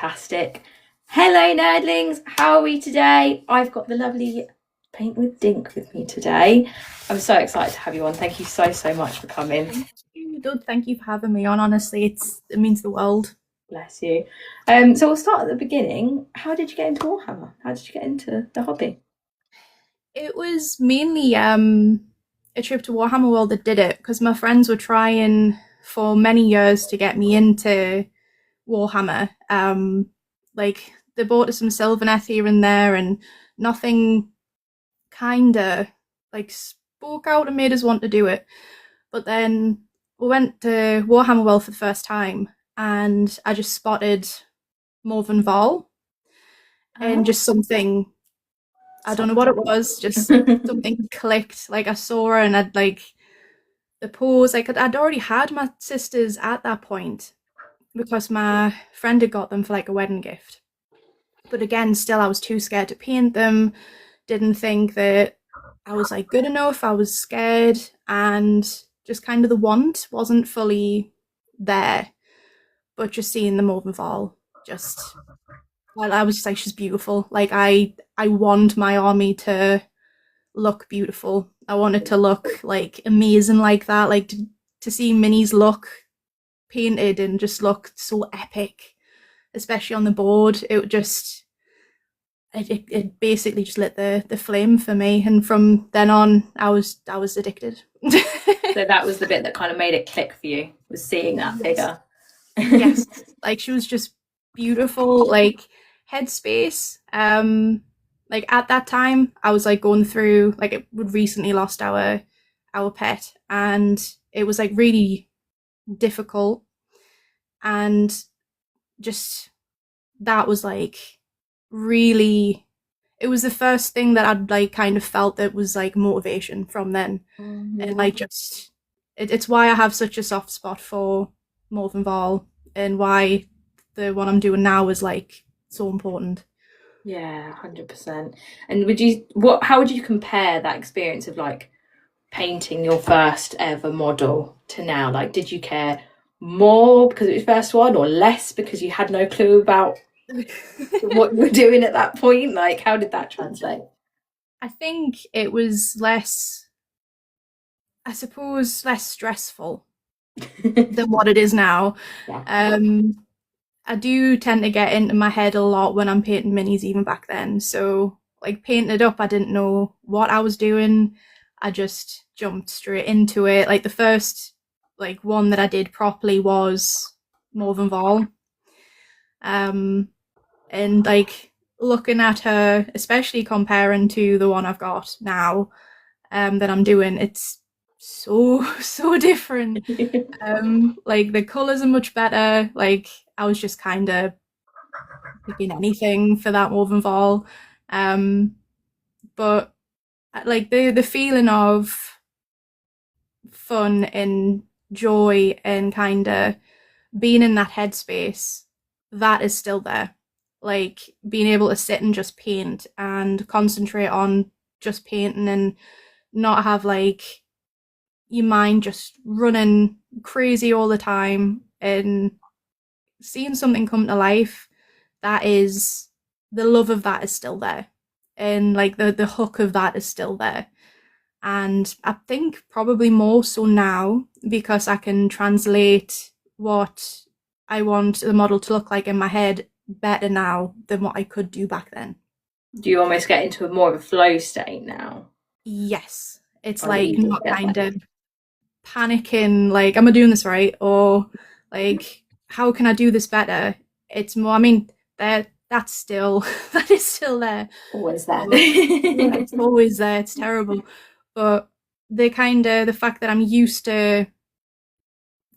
Fantastic. Hello, nerdlings. How are we today? I've got the lovely Paint with Dink with me today. I'm so excited to have you on. Thank you so much for coming. Thank you for having me on. Honestly, it means the world. Bless you. So we'll start at the beginning. How did you get into Warhammer? How did you get into the hobby? It was mainly a trip to Warhammer World that did it, because my friends were trying for many years to get me into Warhammer. Like they bought some Sylvaneth here and there, and nothing kinda like spoke out and made us want to do it. But then we went to Warhammer World for the first time, and I just spotted Morven Vol, and just something, I don't know what it was, just something clicked. Like I saw her and I'd like the pose, like I'd already had my sisters at that point because my friend had got them for like a wedding gift. But again, still I was too scared to paint them, didn't think that I was like good enough, I was scared, and just kind of the want wasn't fully there. But just seeing the Morven Vol, just, well, I was just like, she's beautiful. Like I want my army to look beautiful. I want it to look like amazing like that. Like to see minis look painted and just look so epic, especially on the board. It just it basically just lit the flame for me, and from then on I was addicted. So that was the bit that kind of made it click for you, was seeing that figure. Yes, like she was just beautiful, like headspace. Like at that time I was like going through, like we'd recently lost our pet, and it was like really difficult, and just that was like really, it was the first thing that I'd like kind of felt that was like motivation from then. And like just it's why I have such a soft spot for Morven Vol, and why the one I'm doing now is like so important. Yeah, 100%. And how would you compare that experience of like painting your first ever model to now? Like, did you care more because it was your first one, or less because you had no clue about what you were doing at that point? Like, how did that translate? I think it was less, I suppose, less stressful than what it is now. Yeah. I do tend to get into my head a lot when I'm painting minis, even back then. So, like, painting it up, I didn't know what I was doing. I just jumped straight into it. Like, the first, like, one that I did properly was Morven Vol. And, like, looking at her, especially comparing to the one I've got now, that I'm doing, it's so different. Like the colors are much better. Like I was just kind of picking anything for that Woven Fall. But like the feeling of fun and joy and kind of being in that headspace, that is still there. Like being able to sit and just paint and concentrate on just painting, and not have like your mind just running crazy all the time, and seeing something come to life, that is, the love of that is still there, and like the hook of that is still there. And I think probably more so now, because I can translate what I want the model to look like in my head better now than what I could do back then. Do you almost get into more of a flow state now? Yes, it's Or like you not get kind that? of panicking, like, am I doing this right? Or like, how can I do this better? It's more, I mean, that's still that is still there. Always that. Yeah, it's always there. It's terrible. But the fact that I'm used to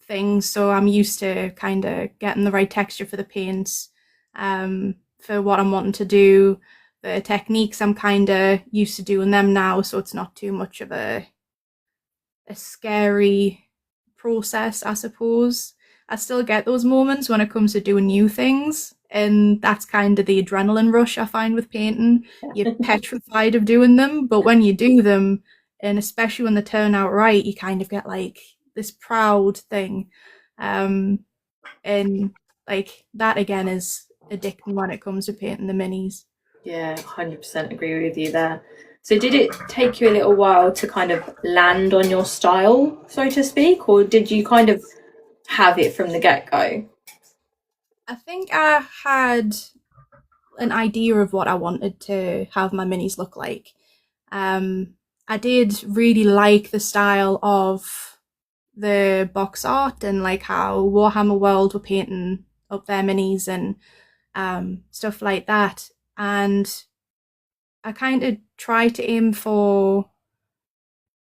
things, so I'm used to kind of getting the right texture for the paints, for what I'm wanting to do. The techniques, I'm kind of used to doing them now, so it's not too much of a scary process, I suppose. I still get those moments when it comes to doing new things, and that's kind of the adrenaline rush I find with painting. You're petrified of doing them, but when you do them, and especially when they turn out right, you kind of get like this proud thing. And like that again is addicting when it comes to painting the minis. Yeah, 100% agree with you there. So did it take you a little while to kind of land on your style, so to speak, or did you kind of have it from the get-go? I think I had an idea of what I wanted to have my minis look like. I did really like the style of the box art and like how Warhammer World were painting up their minis and stuff like that. And I kind of tried to aim for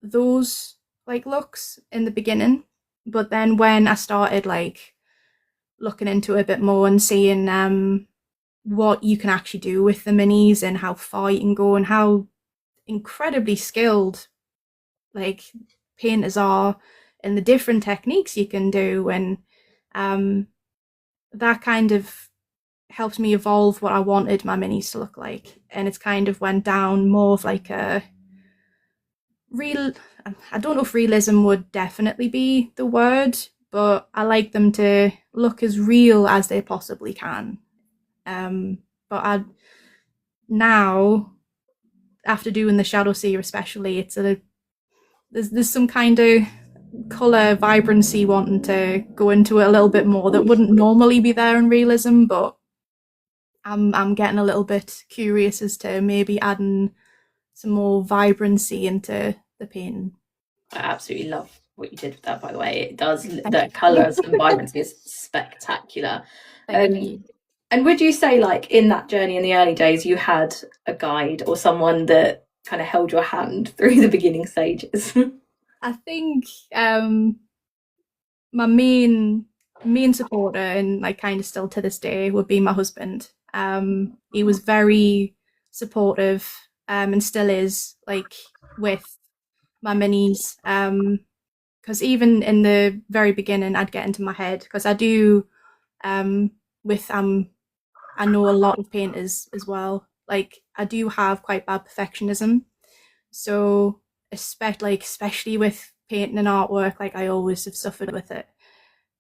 those like looks in the beginning, but then when I started like looking into it a bit more and seeing what you can actually do with the minis and how far you can go and how incredibly skilled like painters are and the different techniques you can do, and um, that kind of helped me evolve what I wanted my minis to look like. And it's kind of went down more of like a real, I don't know if realism would definitely be the word, but I like them to look as real as they possibly can. But I now, after doing the Shadow Seer especially, it's a there's some kind of color vibrancy wanting to go into it a little bit more that wouldn't normally be there in realism, but I'm getting a little bit curious as to maybe adding some more vibrancy into the painting. I absolutely love what you did with that, by the way. It does, Thank the you. colours and vibrancy is spectacular. Thank Um, you. and would you say, like, in that journey in the early days, you had a guide or someone that kind of held your hand through the beginning stages? I think my main supporter and like kind of still to this day would be my husband. He was very supportive and still is like with my minis. Because even in the very beginning, I'd get into my head because I do with I know a lot of painters as well. Like I do have quite bad perfectionism, so especially with painting and artwork, like I always have suffered with it.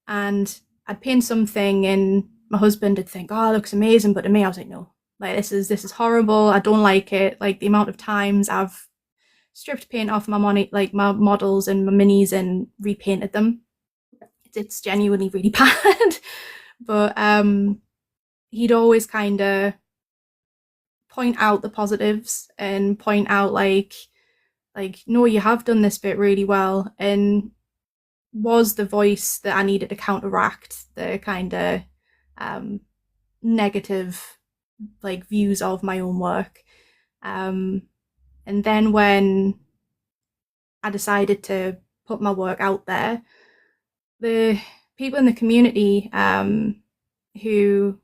And I'd paint something, and my husband would think, "Oh, it looks amazing," but to me, I was like, "No, like this is horrible. I don't like it." Like the amount of times I've stripped paint off my like my models and my minis and repainted them. It's genuinely really bad. But he'd always kind of point out the positives and point out like no, you have done this bit really well, and was the voice that I needed to counteract the kind of um, negative like views of my own work. Um, and then when I decided to put my work out there, the people in the community who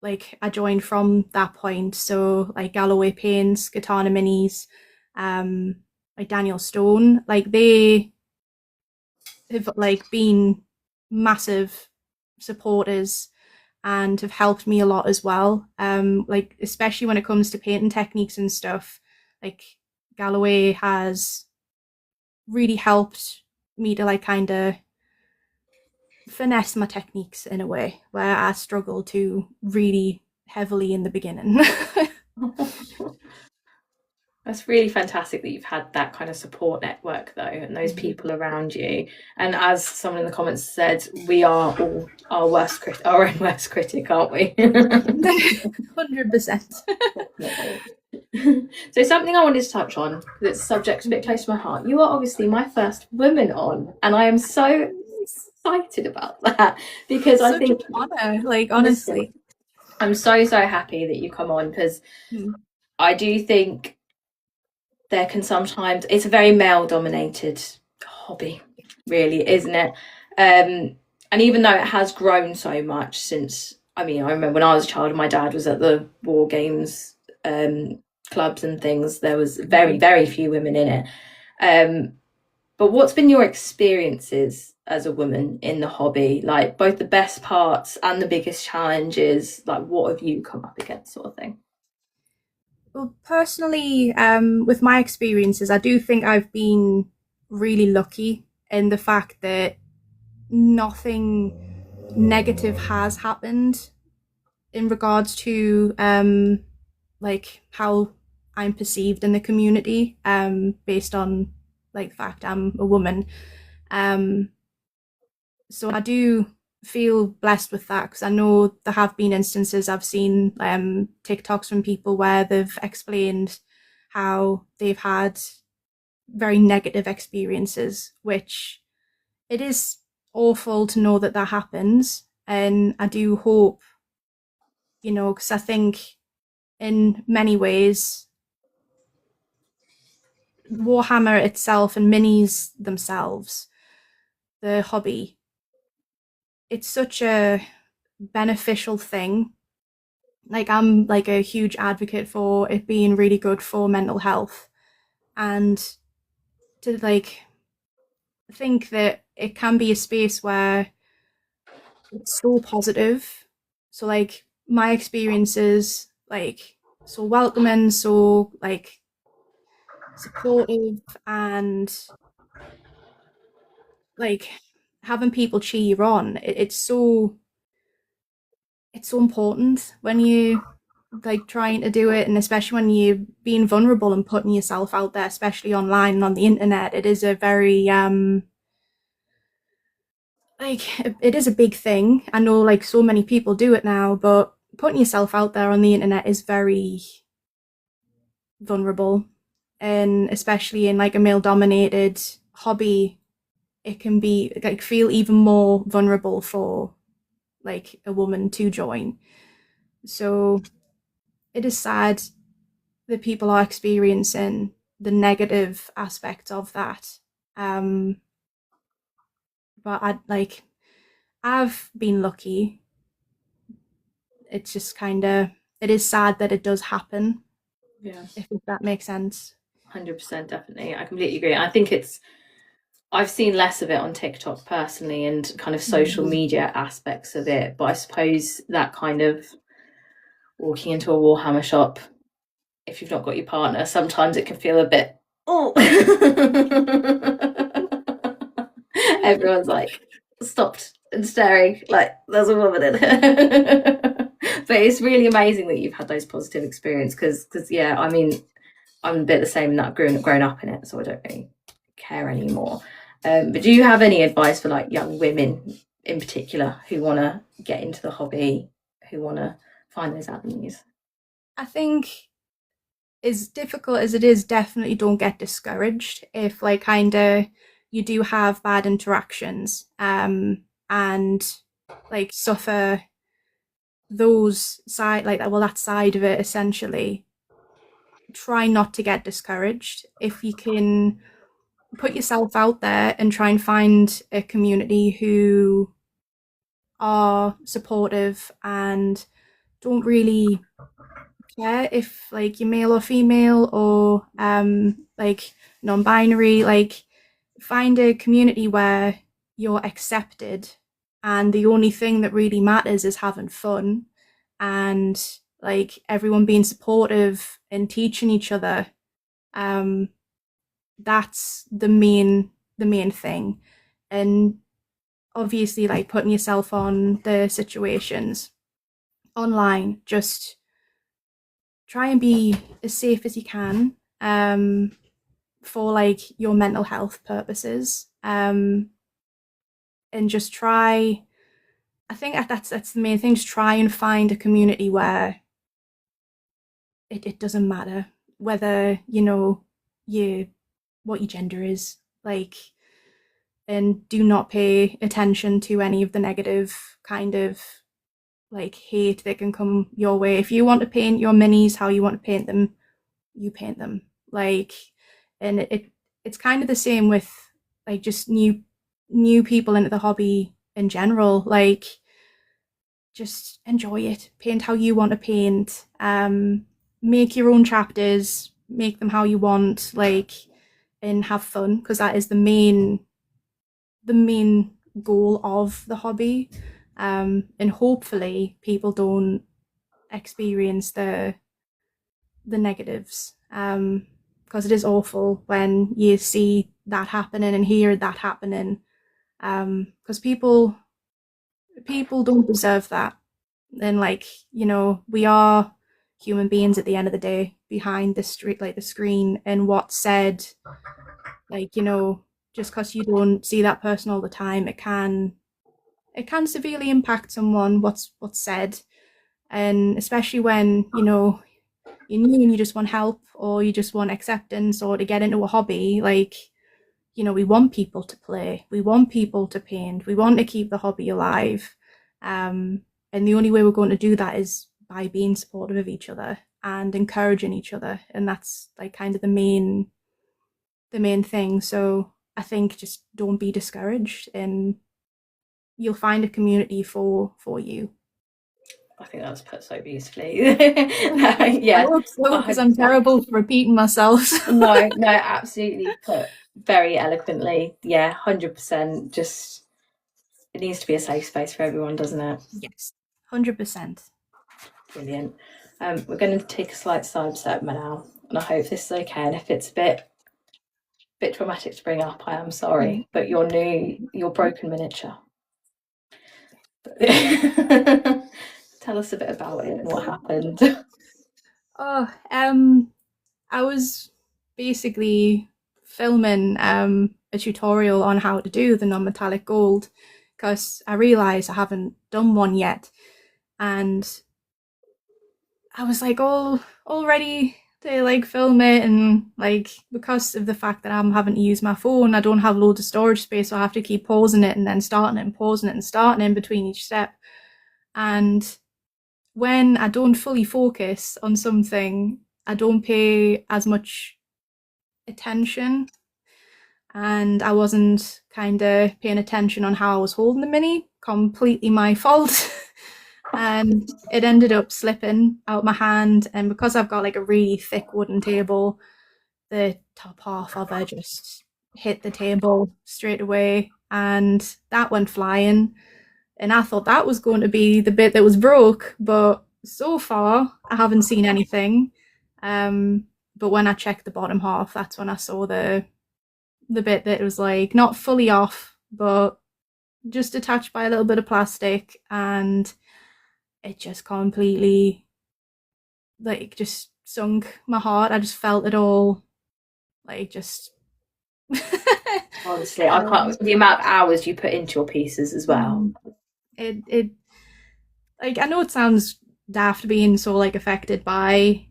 like I joined from that point, so like Galloway Paints, Katana Minis, um, like Daniel Stone, like they have like been massive supporters and have helped me a lot as well. Like especially when it comes to painting techniques and stuff, like Galloway has really helped me to like kind of finesse my techniques in a way where I struggle to really heavily in the beginning. That's really fantastic that you've had that kind of support network, though, and those people around you. And as someone in the comments said, we are all our own worst critic, aren't we? 100%. So something I wanted to touch on, because it's a subject a bit close to my heart. You are obviously my first woman on, and I am so excited about that because I think, an honor, like honestly, honestly. I'm so happy that you come on because I do think there can sometimes, it's a very male dominated hobby, really, isn't it? And even though it has grown so much since, I mean, I remember when I was a child and my dad was at the war games clubs and things, there was very few women in it. But what's been your experiences as a woman in the hobby, like both the best parts and the biggest challenges? Like what have you come up against, sort of thing? Well, personally, with my experiences, I do think I've been really lucky in the fact that nothing negative has happened in regards to like how I'm perceived in the community, based on like the fact I'm a woman. Um, so I do feel blessed with that because I know there have been instances I've seen TikToks from people where they've explained how they've had very negative experiences, which it is awful to know that that happens. And I do hope, because I think in many ways, Warhammer itself and minis themselves, the hobby, it's such a beneficial thing. Like, I'm like a huge advocate for it being really good for mental health, and to like think that it can be a space where it's so positive. So like my experiences, like, so welcoming, so like supportive, and like having people cheer you on. It's so important when you like trying to do it, and especially when you're being vulnerable and putting yourself out there, especially online and on the internet. It is a very like it is a big thing. I know like so many people do it now, but putting yourself out there on the internet is very vulnerable, and especially in like a male dominated hobby, it can be like feel even more vulnerable for like a woman to join. So it is sad that people are experiencing the negative aspects of that. Um, but I've been lucky. It's just kind of, it is sad that it does happen, Yeah, if that makes sense. 100%, definitely. I completely agree. I think I've seen less of it on TikTok personally and kind of social media aspects of it, but I suppose that kind of walking into a Warhammer shop, if you've not got your partner, sometimes it can feel a bit, oh. Everyone's like stopped and staring like there's a woman in here. But it's really amazing that you've had those positive experiences because yeah, I mean, I'm a bit the same in that I've grown up in it, so I don't really care anymore. But do you have any advice for like young women in particular who want to get into the hobby, who want to find those avenues? I think, as difficult as it is, definitely don't get discouraged if like kind of you do have bad interactions, and like suffer those side like that, well, that side of it essentially. Try not to get discouraged. If you can put yourself out there and try and find a community who are supportive and don't really care if like you're male or female, or like non-binary, like find a community where you're accepted and the only thing that really matters is having fun, and like everyone being supportive and teaching each other. um that's the main thing. And obviously like putting yourself on the situations online, just try and be as safe as you can, for like your mental health purposes, and just try, I think that's the main thing, just try and find a community where it doesn't matter whether you what your gender is, like, and do not pay attention to any of the negative kind of like hate that can come your way. If you want to paint your minis how you want to paint them, you paint them. Like, and it's kind of the same with like just new people into the hobby in general. Like, just enjoy it. Paint how you want to paint. Make your own chapters. Make them how you want. Like, and have fun, because that is the main goal of the hobby. And hopefully people don't experience the negatives, because it is awful when you see that happening and hear that happening, because people don't deserve that. And like, you know, we are human beings at the end of the day behind the street, like the screen, and what's said, like, you know, just because you don't see that person all the time, it can severely impact someone what's said. And especially when, you know, you're new and you just want help or you just want acceptance or to get into a hobby, like, you know, we want people to play, we want people to paint, we want to keep the hobby alive. And the only way we're going to do that is by being supportive of each other and encouraging each other. And that's like kind of the main thing. So I think just don't be discouraged and you'll find a community for you. I think that was put so beautifully. Yeah, I hope so, because I'm 100%. terrible for repeating myself. No, no, absolutely put very eloquently. Yeah, 100%. Just it needs to be a safe space for everyone, doesn't it? Yes, 100%. Brilliant. We're going to take a slight sidestep now, and I hope this is okay. And if it's a bit traumatic to bring up, I am sorry. But your broken miniature. Tell us a bit about it and what happened. Oh, I was basically filming a tutorial on how to do the non-metallic gold because I realised I haven't done one yet, and I was like all ready to like film it, and like because of the fact that I'm having to use my phone, I don't have loads of storage space, so I have to keep pausing it and then starting it and pausing it and starting in between each step. And when I don't fully focus on something, I don't pay as much attention, and I wasn't kind of paying attention on how I was holding the mini. Completely my fault. And it ended up slipping out my hand, and because I've got like a really thick wooden table, the top half of it just hit the table straight away, and that went flying. And I thought that was going to be the bit that was broke, but so far I haven't seen anything. But when I checked the bottom half, that's when I saw the bit that was like not fully off, but just attached by a little bit of plastic, and it just completely like just sunk my heart. I just felt it all, like just. Honestly, I can't. The amount of hours you put into your pieces as well. It like I know it sounds daft being so like affected by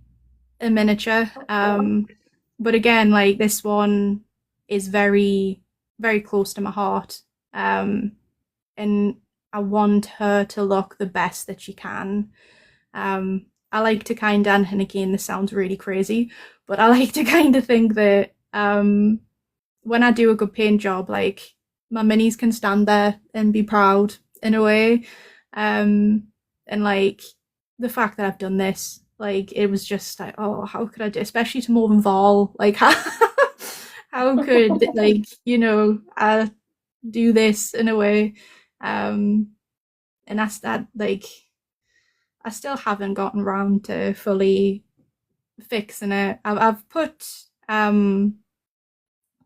a miniature, but again, like this one is very very close to my heart, and I want her to look the best that she can. I like to kind of, and again, this sounds really crazy, but I like to kind of think that when I do a good paint job, like my minis can stand there and be proud in a way. And like the fact that I've done this, like it was just like, oh, how could I do, especially to Morven Val, like how could like you know I do this in a way, and that's that like I still haven't gotten around to fully fixing it. I've put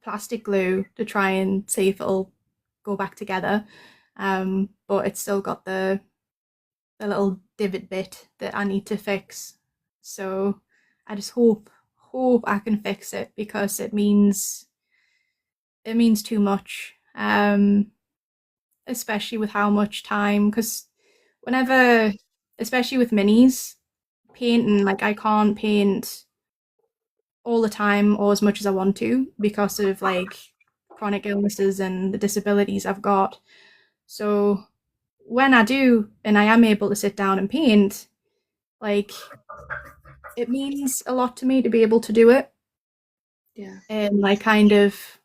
plastic glue to try and see if it'll go back together, but it's still got the little divot bit that I need to fix. So I just hope I can fix it because it means too much. Especially with how much time, because whenever, especially with minis, painting, like I can't paint all the time or as much as I want to because of like chronic illnesses and the disabilities I've got. So when I do and I am able to sit down and paint, like it means a lot to me to be able to do it. Yeah. And I kind of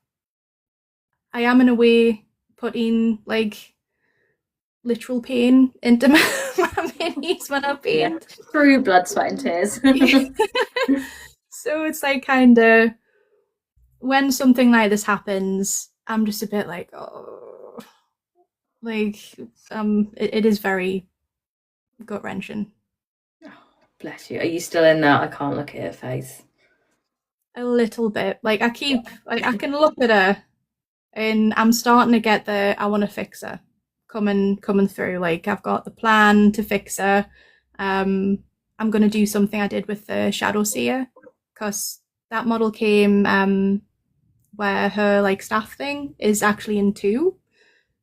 I am in a way putting like literal pain into my minis when I paint. Yeah. Through blood, sweat, and tears. So it's like kind of when something like this happens, I'm just a bit like, oh, like it is very gut wrenching. Oh, bless you. Are you still in that? I can't look at her face. A little bit. Like I keep like I can look at her and I'm starting to get the I want to fix her. coming through. Like I've got the plan to fix her. I'm going to do something I did with the Shadow Seer, because that model came where her like staff thing is actually in two.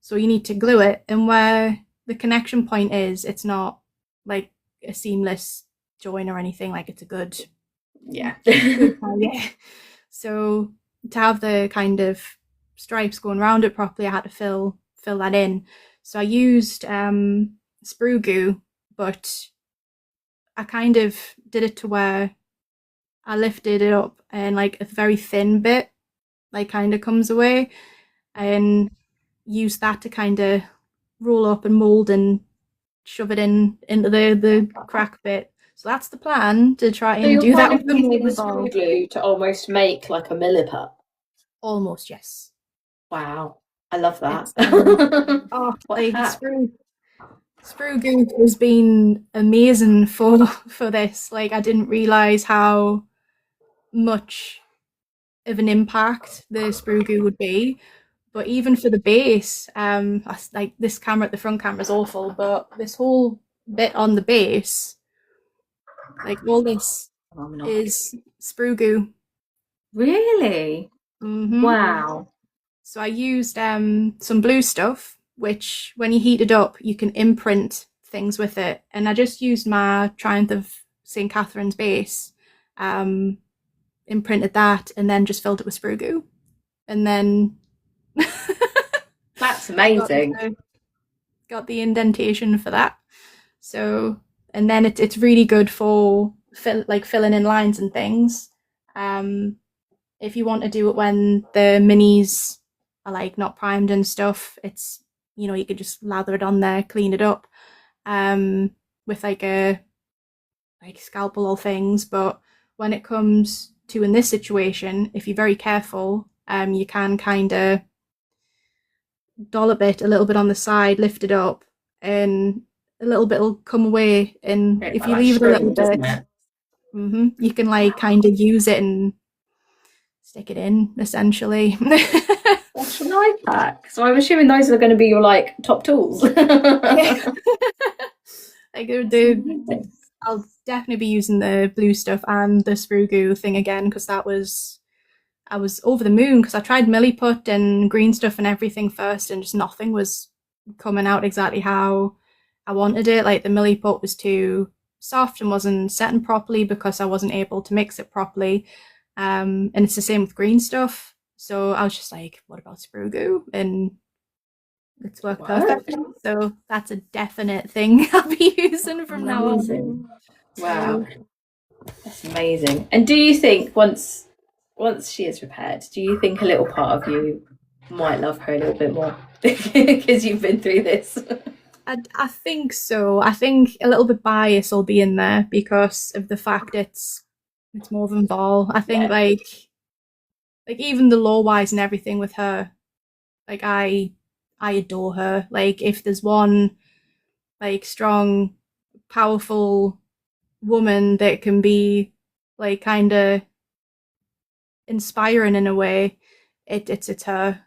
So you need to glue it, and where the connection point is, it's not like a seamless join or anything. Like it's a good, Yeah. yeah. So to have the kind of stripes going around it properly, I had to fill that in. So I used sprue goo, but I kind of did it to where I lifted it up and like a very thin bit like kind of comes away, and use that to kind of roll up and mold and shove it into the crack bit. So that's the plan, to try So and you're do that kind with of the using the molding screw ball. glue to almost make like a milliput. Almost, yes. Wow, I love that. It's oh, What a like hack. sprue goo has been amazing for this. Like I didn't realize how much of an impact the sprue goo would be. But even for the base, like this camera, the front camera is awful, but this whole bit on the base, like all this is sprue goo. Really? Wow. So I used some blue stuff, which when you heat it up, you can imprint things with it. And I just used my Triumph of St. Catherine's base, imprinted that, and then just filled it with sprue goo. And then That's amazing. got the indentation for that. So, and then it's really good for filling in lines and things. If you want to do it when the minis are like not primed and stuff, it's, you know, you could just lather it on there, clean it up, with like a scalpel or things. But when it comes to in this situation, if you're very careful, you can kind of dollop it a little bit on the side, lift it up, and a little bit will come away. And if you leave it a little bit, you can like kind of use it and stick it in, essentially. That's an iPack. So I'm assuming those are going to be your like top tools. Yeah. Like I'll definitely be using the blue stuff and the sprue goo thing again, because I was over the moon, because I tried milliput and green stuff and everything first, and just nothing was coming out exactly how I wanted it. Like the milliput was too soft and wasn't setting properly because I wasn't able to mix it properly. And it's the same with green stuff. So I was just like, what about sprue goo? And it's worked perfect. So that's a definite thing I'll be using from now on. Wow, that's amazing. And do you think once she is repaired, do you think a little part of you might love her a little bit more because you've been through this? I think so. I think a little bit bias will be in there because of the fact it's more than Vol. I think like even the lore wise and everything with her, like I adore her. Like if there's one like strong, powerful woman that can be like kind of inspiring in a way, it's her.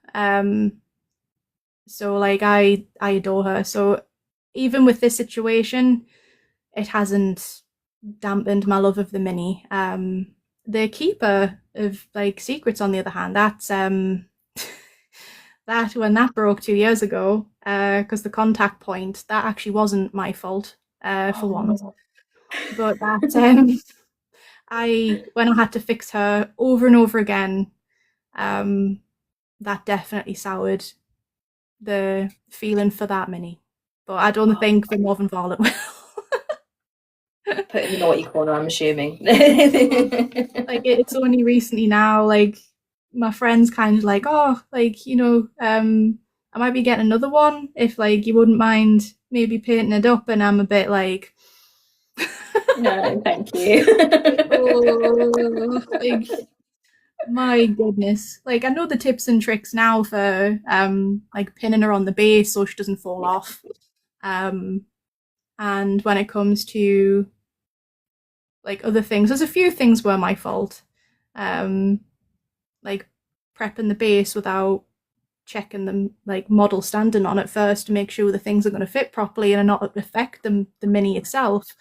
So like I adore her. So even with this situation, it hasn't dampened my love of the mini. The keeper of like secrets, on the other hand, that's that when that broke 2 years ago, because the contact point, that actually wasn't my fault, for once. But that when I had to fix her over and over again, that definitely soured the feeling for that mini. But I don't think for more than Violet will. Put in the naughty corner, I'm assuming. Like it's only recently now, like my friends kind of like, oh, like, you know, I might be getting another one if like you wouldn't mind maybe painting it up, and I'm a bit like no, thank you. oh, like my goodness. Like I know the tips and tricks now for like pinning her on the base so she doesn't fall off. And when it comes to like other things, there's a few things were my fault. Like prepping the base without checking the like model standing on it first to make sure the things are going to fit properly and not affect the mini itself.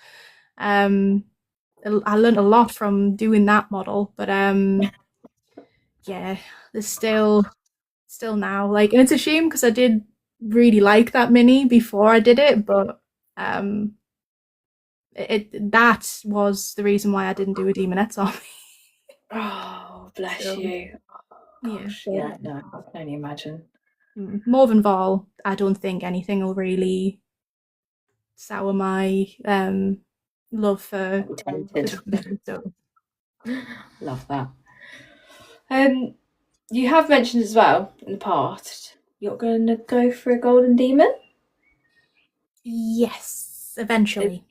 I learned a lot from doing that model, but yeah, there's still now like, and it's a shame because I did really like that mini before I did it, but that was the reason why I didn't do a Demonette's Army. Oh, bless So you. Oh, yeah, gosh, but yeah, no, I can only imagine. more than Vol, I don't think anything will really sour my love for Talented. so Love that. Um, you have mentioned as well in the past you're going to go for a golden demon. yes, eventually.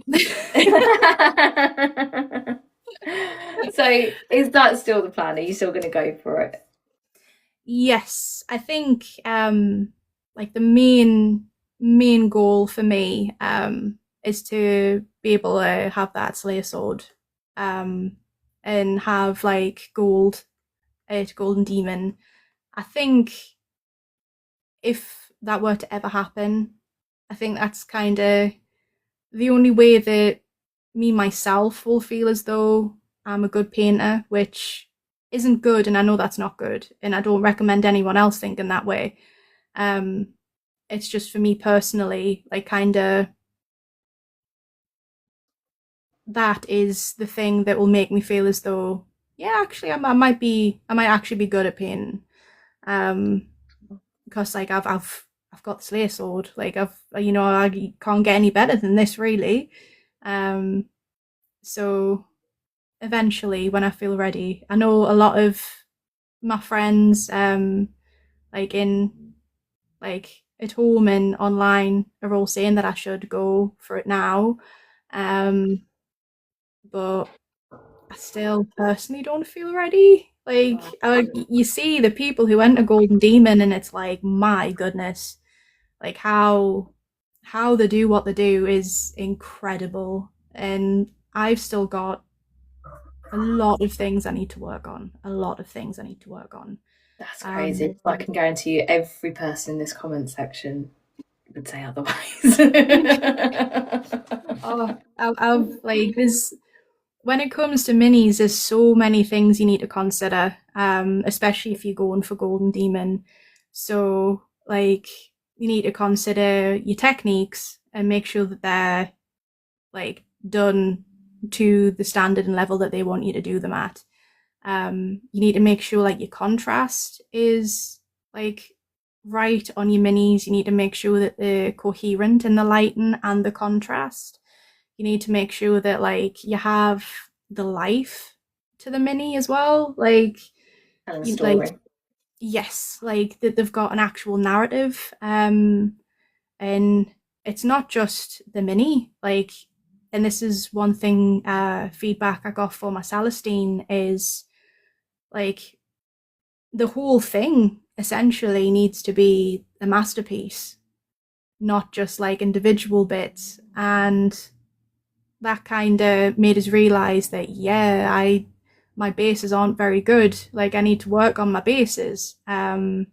So, is that still the plan? Are you still going to go for it? Yes, I think like the main goal for me is to be able to have that Slayer sword and have like a golden demon. I think if that were to ever happen, I think that's kind of the only way that me myself will feel as though I'm a good painter, which isn't good, and I know that's not good, and I don't recommend anyone else thinking that way. Um, it's just for me personally, like kind of that is the thing that will make me feel as though, yeah, actually, I might actually be good at painting. Um, because like I've got the Slayer sword, like I can't get any better than this really. Um, so eventually when I feel ready. I know a lot of my friends, like in like at home and online, are all saying that I should go for it now. Um, but I still personally don't feel ready. Like you see the people who enter Golden Demon, and it's like, my goodness, like how they do what they do is incredible. And I've still got a lot of things I need to work on. A lot of things I need to work on. That's Um, crazy. I can guarantee you every person in this comment section would say otherwise. oh, I've like there's when it comes to minis, there's so many things you need to consider, especially if you're going for Golden Demon. So, like, you need to consider your techniques and make sure that they're like done to the standard and level that they want you to do them at. You need to make sure like your contrast is like right on your minis. You need to make sure that they're coherent in the lighting and the contrast. You need to make sure that like you have the life to the mini as well. Like Telling a you like story. yes, like that they've got an actual narrative. And it's not just the mini, like, and this is one thing feedback I got for my Celestine is like the whole thing essentially needs to be a masterpiece, not just like individual bits. And that kind of made us realize that my bases aren't very good. Like I need to work on my bases, and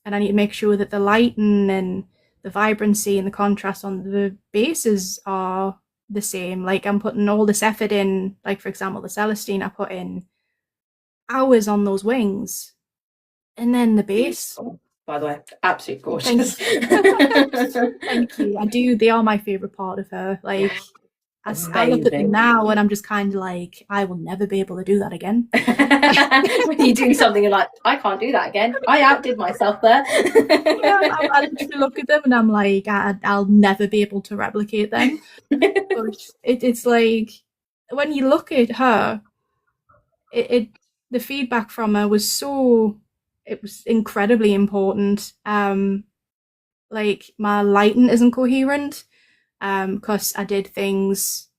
I need to make sure that the lighting and the vibrancy and the contrast on the bases are the same. Like I'm putting all this effort in. Like for example, the Celestine, I put in hours on those wings, and then the base. Beautiful, by the way, absolutely Thank gorgeous. you. Thank you. I do. They are my favorite part of her. Like I look at them Amazing. now and I'm just kind of like, I will never be able to do that again. When you're doing something, you're like, I can't do that again. I outdid myself there. Yeah, I literally look at them and I'm like, I'll never be able to replicate them. But it's like when you look at her, it the feedback from her was it was incredibly important. Like my lighting isn't coherent because I did things.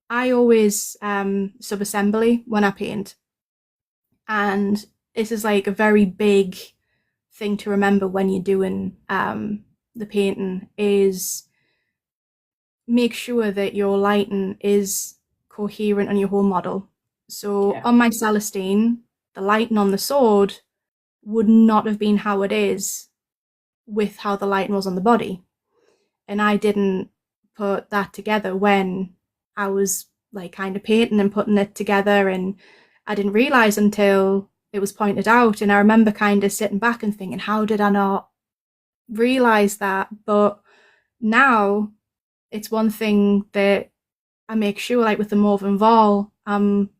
I always sub-assembly when I paint, and this is like a very big thing to remember when you're doing the painting is make sure that your lighting is coherent on your whole model. So Yeah. on my Celestine, the lighting on the sword would not have been how it is with how the lighting was on the body. And I didn't put that together when I was like kind of painting and putting it together, and I didn't realize until it was pointed out. And I remember kind of sitting back and thinking, how did I not realize that? But now it's one thing that I make sure, like with the Mauve Vol, I'm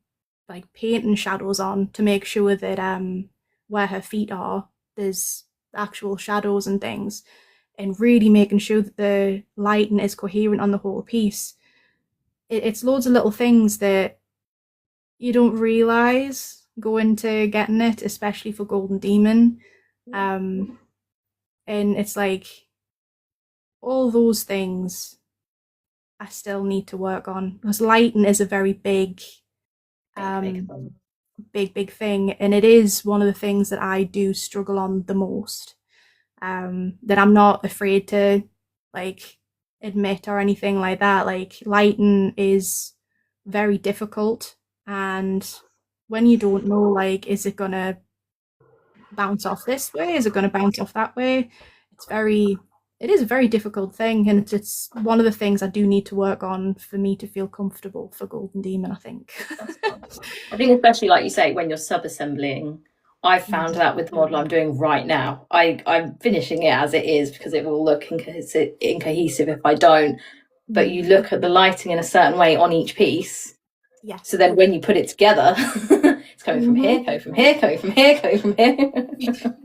like painting shadows on to make sure that where her feet are, there's actual shadows and things, and really making sure that the lighting is coherent on the whole piece. It's loads of little things that you don't realize go into getting it, especially for Golden Demon. And it's like all those things I still need to work on, because lighting is a very big big thing, and it is one of the things that I do struggle on the most, that I'm not afraid to like admit or anything like that. Like lighting is very difficult, and when you don't know, like, is it gonna bounce off this way, is it gonna bounce off that way, it is a very difficult thing, and it's one of the things I do need to work on for me to feel comfortable for Golden Demon, I think. I think especially like you say, when you're sub-assembling, I found that with the model I'm doing right now, I'm finishing it as it is because it will look incohesive if I don't. But you look at the lighting in a certain way on each piece. Yeah. So then when you put it together, it's coming from here, coming from here, coming from here, coming from here.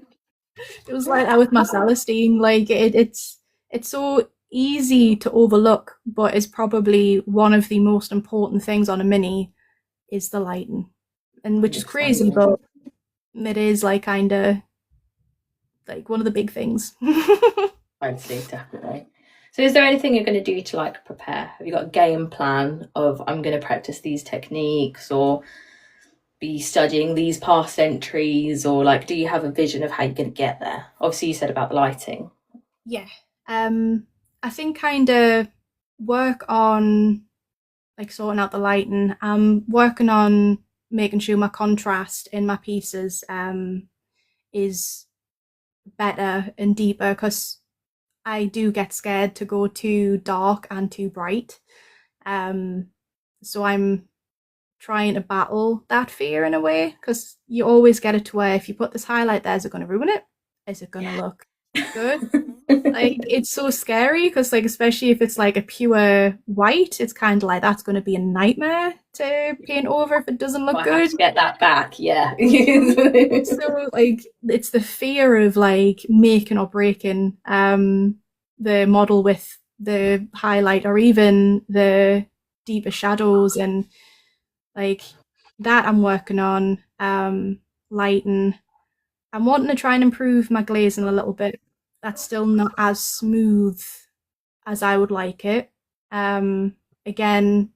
It was like that with my Celestine. Like it's so easy to overlook, but is probably one of the most important things on a mini is the lighting, and which is crazy, but it is like kind of like one of the big things. I'd say definitely. So is there anything you're going to do to like prepare? Have you got a game plan of I'm going to practice these techniques or be studying these past entries, or like do you have a vision of how you're going to get there? Obviously you said about the lighting. Yeah. I think kind of work on like sorting out the lighting. I'm working on making sure my contrast in my pieces is better and deeper, because I do get scared to go too dark and too bright. So I'm trying to battle that fear in a way, because you always get it to where if you put this highlight there, is it going to ruin it? Is it going to look good? Like it's so scary, because like especially if it's like a pure white, it's kind of like that's going to be a nightmare to paint over if it doesn't look good. To get that back, yeah. So like it's the fear of like making or breaking the model with the highlight or even the deeper shadows, and like that I'm working on. Lighting, I'm wanting to try and improve my glazing a little bit. That's still not as smooth as I would like it. Again,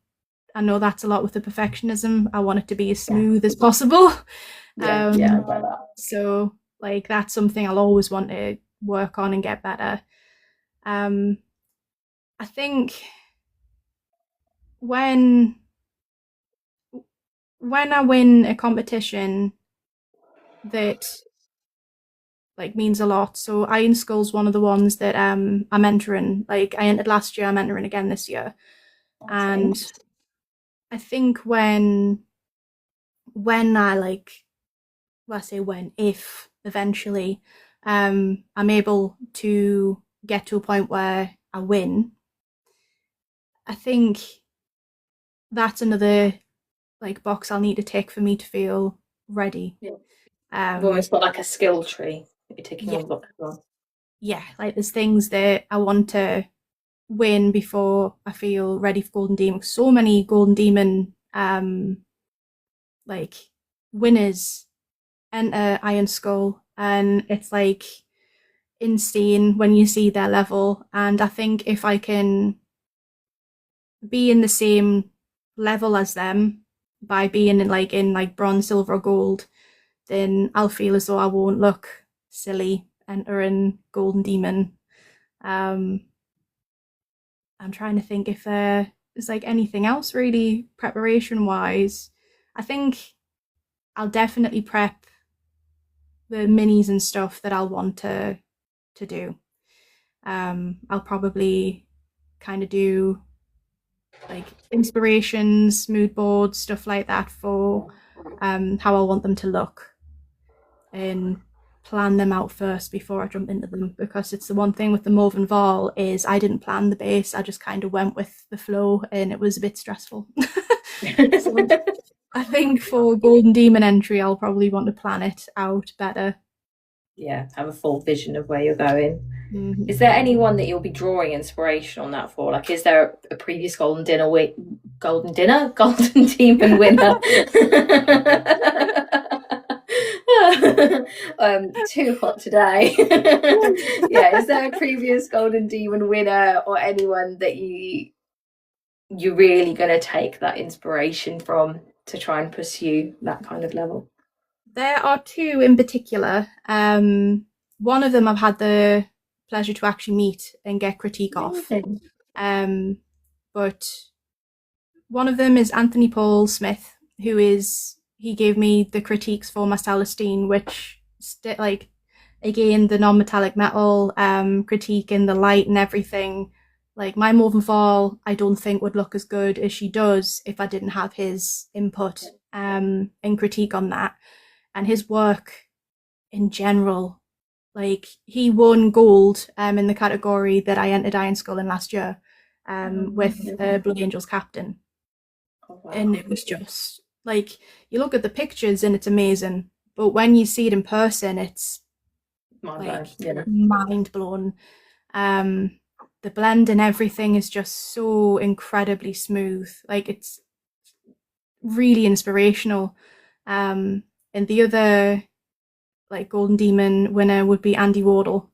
I know that's a lot with the perfectionism. I want it to be as smooth as possible. So like that's something I'll always want to work on and get better. I think when I win a competition that like means a lot. So Iron Skull's one of the ones that I'm entering. Like I entered last year, I'm entering again this year. And I think when I like, well, I say when, if eventually I'm able to get to a point where I win, I think that's another like box I'll need to tick for me to feel ready. I've almost got like a skill tree that you're ticking all the boxes on. Yeah, like there's things that I want to win before I feel ready for Golden Demon. So many Golden Demon like winners enter Iron Skull, and it's like insane when you see their level. And I think if I can be in the same level as them by being in like bronze, silver, or gold, then I'll feel as though I won't look silly entering Golden Demon. I'm trying to think if there's like anything else really preparation wise. I think I'll definitely prep the minis and stuff that I'll want to to do. I'll probably kind of do like inspirations, mood boards, stuff like that for how I want them to look, and plan them out first before I jump into them, because it's the one thing with the Mauve and Vol is I didn't plan the base, I just kind of went with the flow, and it was a bit stressful. So I think for Golden Demon entry I'll probably want to plan it out better. Yeah, have a full vision of where you're going. Mm-hmm. Is there anyone that you'll be drawing inspiration on that for? Like, is there a previous Golden Demon winner? Too hot today. Yeah, is there a previous Golden Demon winner or anyone that you're really going to take that inspiration from to try and pursue that kind of level? There are two in particular. One of them I've had the pleasure to actually meet and get critique off. But one of them is Anthony Paul Smith, he gave me the critiques for my Celestine, which like, again, the non-metallic metal critique and the light and everything. Like, my Mauve and Fall I don't think would look as good as she does if I didn't have his input and critique on that. And his work in general, like, he won gold in the category that I entered Iron Skull in last year with Blood Angels Captain. Oh, wow. And it was just like, you look at the pictures and it's amazing, but when you see it in person, it's mind blown. The blend and everything is just so incredibly smooth. Like, it's really inspirational. And the other, like, Golden Demon winner would be Andy Wardle.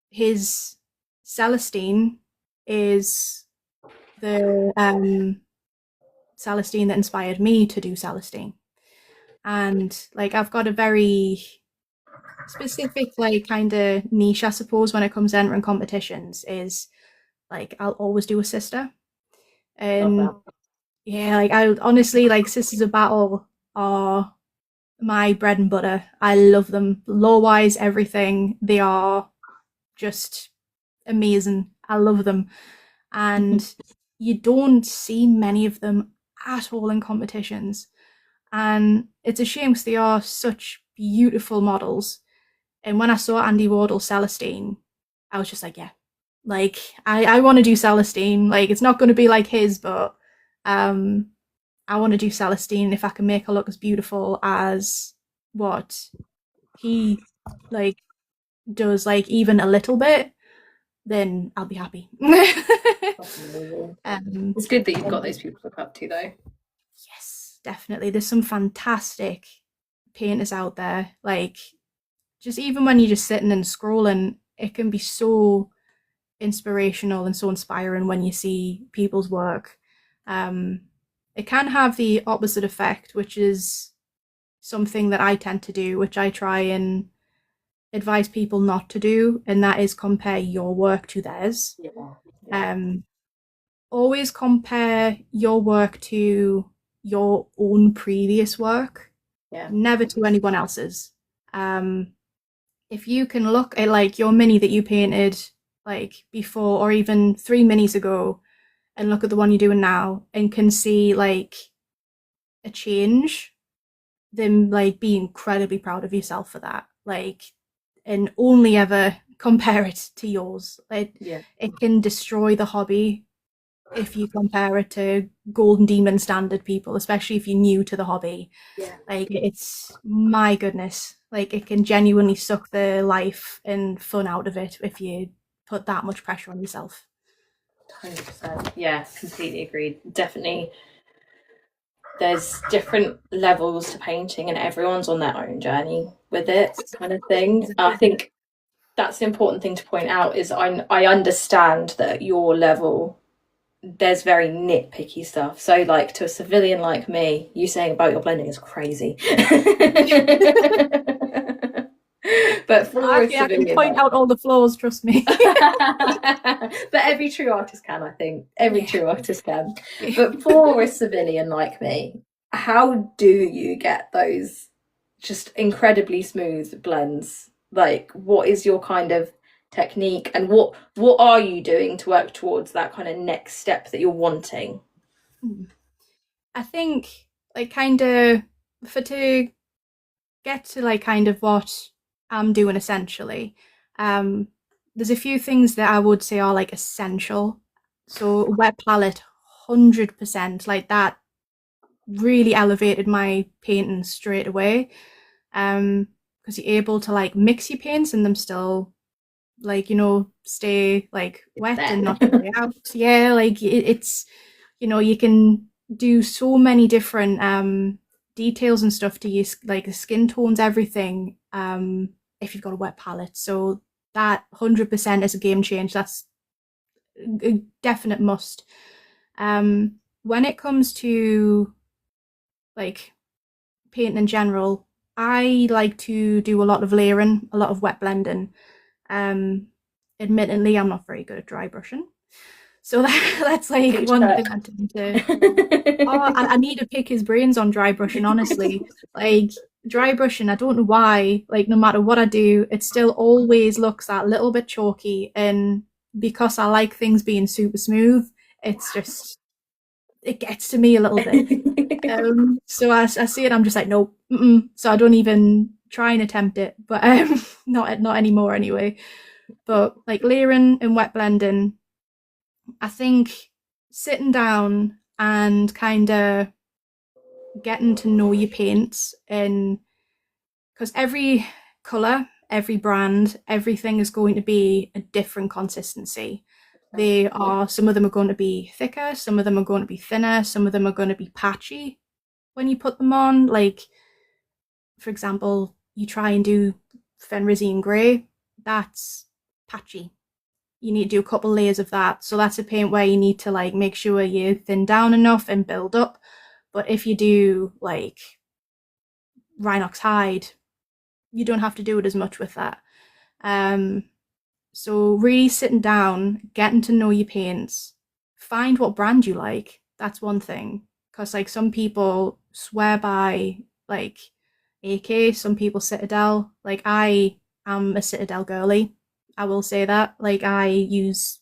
His Celestine is the Celestine that inspired me to do Celestine. And, like, I've got a very specific, like, kind of niche, I suppose, when it comes to entering competitions, is, like, I'll always do a sister. And yeah, like, I honestly, like, Sisters of Battle are my bread and butter. I love them. Lore-wise, everything. They are just amazing. I love them. And you don't see many of them at all in competitions. And it's a shame because they are such beautiful models. And when I saw Andy Wardle Celestine, I was just like, yeah, like, I want to do Celestine. Like, it's not going to be like his, but I want to do Celestine. If I can make her look as beautiful as what he, like, does, like, even a little bit, then I'll be happy. It's good that you've got those people to look up to, though. Yes, definitely. There's some fantastic painters out there. Like, just even when you're just sitting and scrolling, it can be so inspirational and so inspiring when you see people's work. It can have the opposite effect, which is something that I tend to do, which I try and advise people not to do, and that is compare your work to theirs. Always compare your work to your own previous work, never to anyone else's. If you can look at, like, your mini that you painted, like, before, or even 3 minis ago, and look at the one you're doing now and can see, like, a change, then, like, be incredibly proud of yourself for that. Like, and only ever compare it to yours. It can destroy the hobby if you compare it to Golden Demon standard people, especially if you're new to the hobby. Like, it's, my goodness, like, it can genuinely suck the life and fun out of it if you put that much pressure on yourself. 100%. Yeah, completely agreed. Definitely, there's different levels to painting and everyone's on their own journey with it, kind of thing. I think that's an important thing to point out, is I understand that at your level there's very nitpicky stuff. So, like, to a civilian like me, you saying about your blending is crazy. But for a civilian, I can point out all the flaws, trust me. But every true artist can, I think. Every true artist can. But for a civilian like me, how do you get those just incredibly smooth blends Like, what is your kind of technique, and what are you doing to work towards that kind of next step that you're wanting? I think like kind of for to get to like kind of what I'm doing essentially, there's a few things that I would say are like essential. So wet palette, 100%, like that really elevated my painting straight away. Because you're able to like mix your paints and them still like, stay like wet and not dry out. Yeah, like it's, you can do so many different details and stuff to use, like the skin tones, everything, if you've got a wet palette. So that 100% is a game change. That's a definite must. When it comes to like painting in general, I like to do a lot of layering, a lot of wet blending. Admittedly, I'm not very good at dry brushing. So that's like one thing I tend to. Oh, I need to pick his brains on dry brushing, honestly. Like dry brushing, I don't know why. Like no matter what I do, it still always looks that little bit chalky. And because I like things being super smooth, it's just it gets to me a little bit. So I see it, I'm just like, nope. So I don't even try and attempt it, but not anymore anyway. But like layering and wet blending, I think sitting down and kind of getting to know your paints, and because every color, every brand, everything is going to be a different consistency. Some of them are going to be thicker, some of them are going to be thinner, some of them are going to be patchy when you put them on. Like, for example, you try and do Fenrisian grey, that's patchy. You need to do a couple layers of that. So that's a paint where you need to like make sure you thin down enough and build up. But if you do like Rhinox hide, you don't have to do it as much with that. So really sitting down, getting to know your paints, find what brand you like. That's one thing. Because like some people swear by like AK, some people Citadel. Like I am a Citadel girly. I will say that. Like I use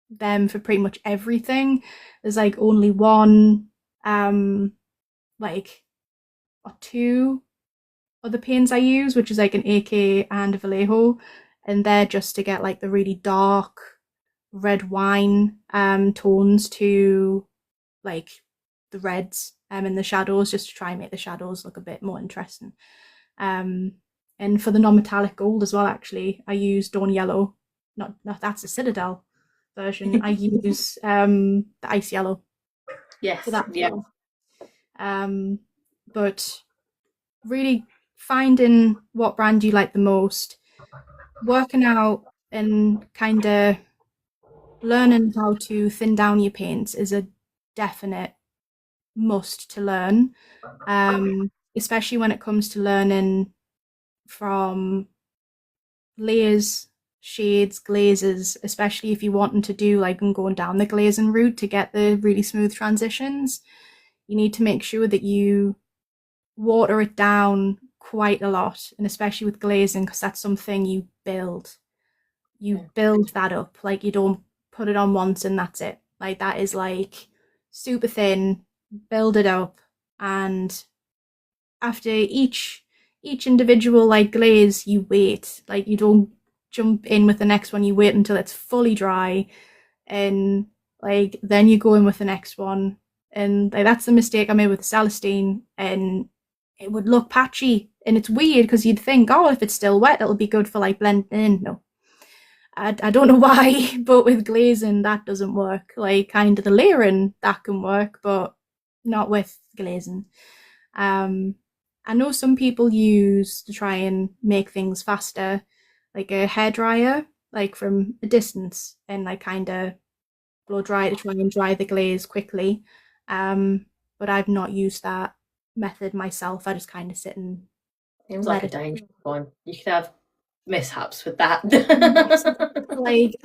them for pretty much everything. There's like only one like or two other paints I use, which is like an AK and a Vallejo, and they're just to get like the really dark red wine tones to like the reds in the shadows, just to try and make the shadows look a bit more interesting. And for the non-metallic gold as well, actually, I use Dawn Yellow. Not that's the Citadel version. I use the Ice Yellow. Yes. For that yeah. But really finding what brand you like the most, working out and kind of learning how to thin down your paints is a definite must to learn, especially when it comes to learning from layers, shades, glazes, especially if you're wanting to do like and going down the glazing route to get the really smooth transitions. You need to make sure that you water it down quite a lot, and especially with glazing, because that's something you build. You build that up. Like you don't put it on once and that's it. Like that is like super thin, build it up, and after each individual like glaze, you wait. Like you don't jump in with the next one, you wait until it's fully dry, and like then you go in with the next one. And like that's the mistake I made with Celestine, and it would look patchy. And it's weird because you'd think, oh, if it's still wet, it'll be good for like blending in. No, I don't know why, but with glazing that doesn't work. Like kind of the layering that can work, but not with glazing. I know some people use to try and make things faster, like a hairdryer, like from a distance, and like kind of blow dry to try and dry the glaze quickly. But I've not used that method myself. I just kind of sit and seems like a dangerous one. You could have mishaps with that. Like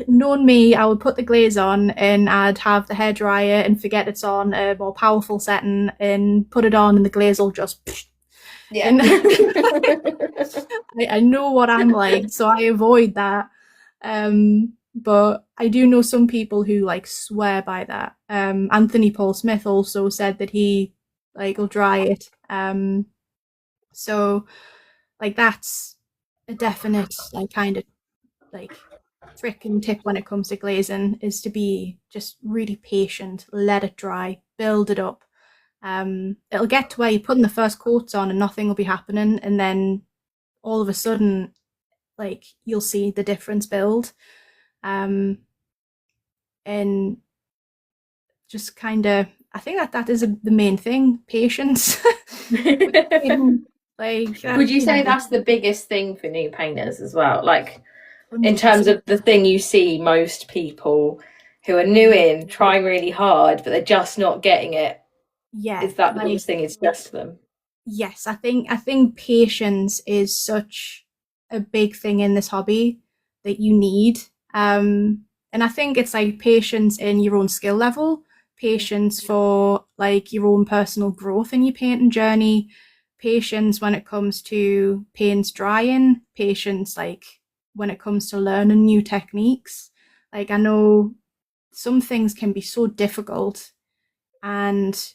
known me, I would put the glaze on and I'd have the hairdryer and forget it's on a more powerful setting and put it on, and the glaze will just Yeah. And I know what I'm like, so I avoid that. But I do know some people who like swear by that. Anthony Paul Smith also said that he like will dry it. So like that's a definite like kind of like trick and tip when it comes to glazing is to be just really patient, let it dry, build it up. It'll get to where you're putting the first coats on and nothing will be happening, and then all of a sudden, like you'll see the difference build. And just kind of, I think that is the main thing, patience. Like Would you say that's the biggest thing for new painters as well? Like, in 100%. terms of the thing you see most people who are new in trying really hard, but they're just not getting it. Yeah, Is that the like, biggest thing? It's just them. yes, I think patience is such a big thing in this hobby that you need. And I think it's like patience in your own skill level, patience for like your own personal growth in your painting journey, patience when it comes to paints drying, patience like when it comes to learning new techniques. Like I know some things can be so difficult, and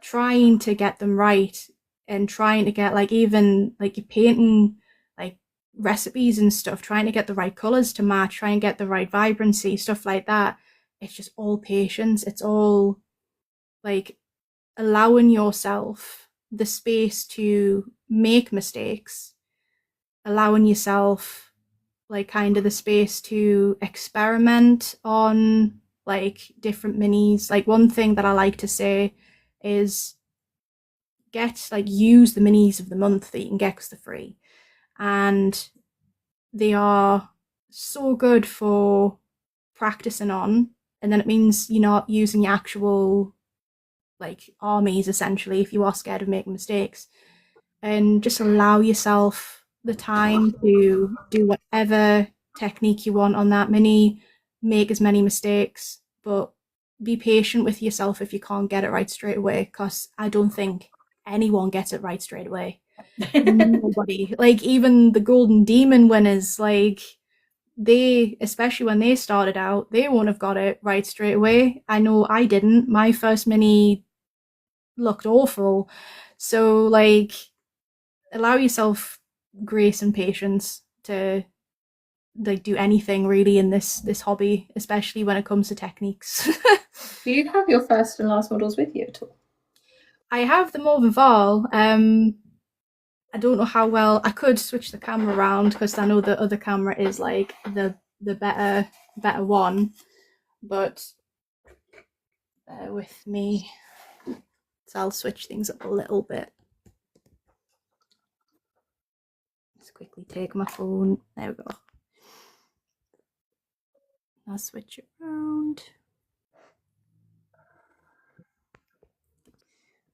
trying to get them right and trying to get like even like you're painting like recipes and stuff, trying to get the right colors to match, trying to get the right vibrancy, stuff like that. It's just all patience. It's all like allowing yourself the space to make mistakes, allowing yourself like kind of the space to experiment on like different minis. Like one thing that I like to say is use the minis of the month that you can get because they're free, and they are so good for practicing on. And then it means you're not using your actual like armies essentially if you are scared of making mistakes, and just allow yourself the time to do whatever technique you want on that mini, make as many mistakes, but be patient with yourself if you can't get it right straight away, because I don't think anyone gets it right straight away. Nobody. Like even the Golden Demon winners, like they, especially when they started out, they won't have got it right straight away. I know I didn't. My first mini looked awful. So like allow yourself grace and patience to like do anything really in this hobby, especially when it comes to techniques. Do you have your first and last models with you at all? I have the Mauve Val. I don't know how well I could switch the camera around because I know the other camera is like the better one, but bear with me. So I'll switch things up a little bit. Let's quickly take my phone. There we go. I'll switch it around.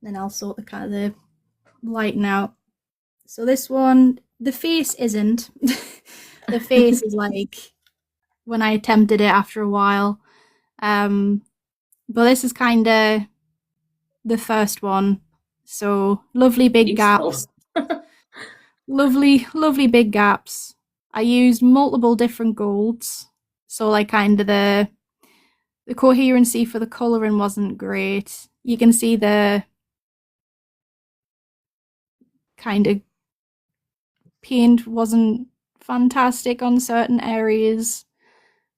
Then I'll sort the kind of the lighten out. So this one, the face isn't. The face is like when I attempted it after a while. But this is kind of the first one. So lovely big Useful. gaps. Lovely big gaps. I used multiple different golds. So like kind of the coherency for the colouring wasn't great. You can see the kind of paint wasn't fantastic on certain areas.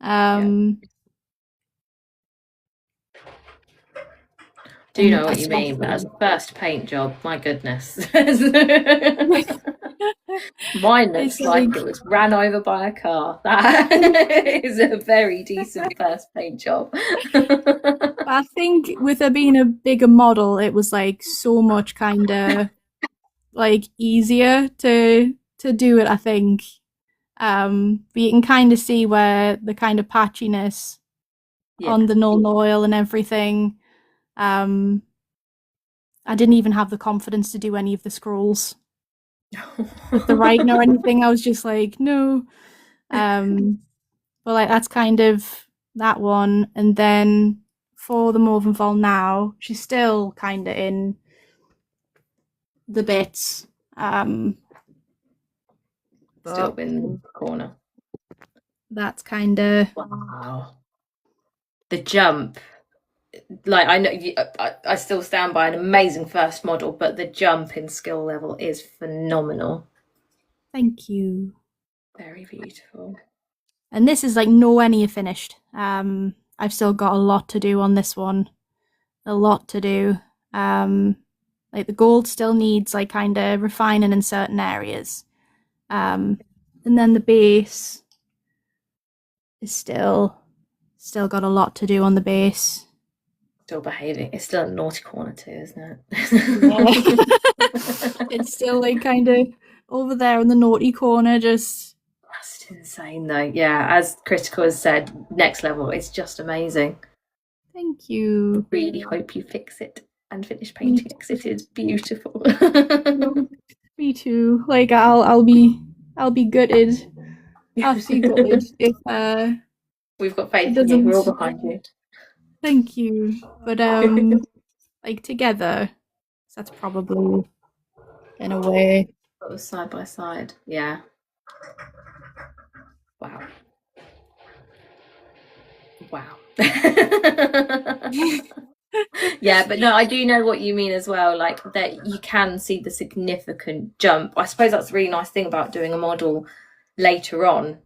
Do you know what you mean? But as a first paint job, my goodness. Mine looks like it was ran over by a car. That is a very decent first paint job. I think with her being a bigger model, it was like so much kind of like easier to do it, I think. But you can kind of see where the kind of patchiness on the null oil and everything. I didn't even have the confidence to do any of the scrolls with the writing or anything. I was just like, no. But like that's kind of that one. And then for the Morvenval now, she's still kind of in the bits. Still But in the corner. that's kind of Wow. The jump, like I know I still stand by an amazing first model, but the jump in skill level is phenomenal. thank you. Very beautiful. And this is like nowhere near finished. I've still got a lot to do on this one. A lot to do. Like the gold still needs like kind of refining in certain areas. And then the base is still got a lot to do on the base. Still behaving. It's still a naughty corner too, isn't Yeah. it? It's still like kind of over there in the naughty corner, just That's insane though. Yeah, as Critical has said, next level is just amazing. thank you. Really hope you fix it and finish painting because it is beautiful. Me too. Like I'll be gutted. Absolutely gutted if We've got faith it in you. We're all doesn't. behind you. Thank you. But like together, that's probably in a way. Sort of side by side. Yeah. Wow. Wow. Yeah, but no, I do know what you mean as well. Like that you can see the significant jump. I suppose that's a really nice thing about doing a model later on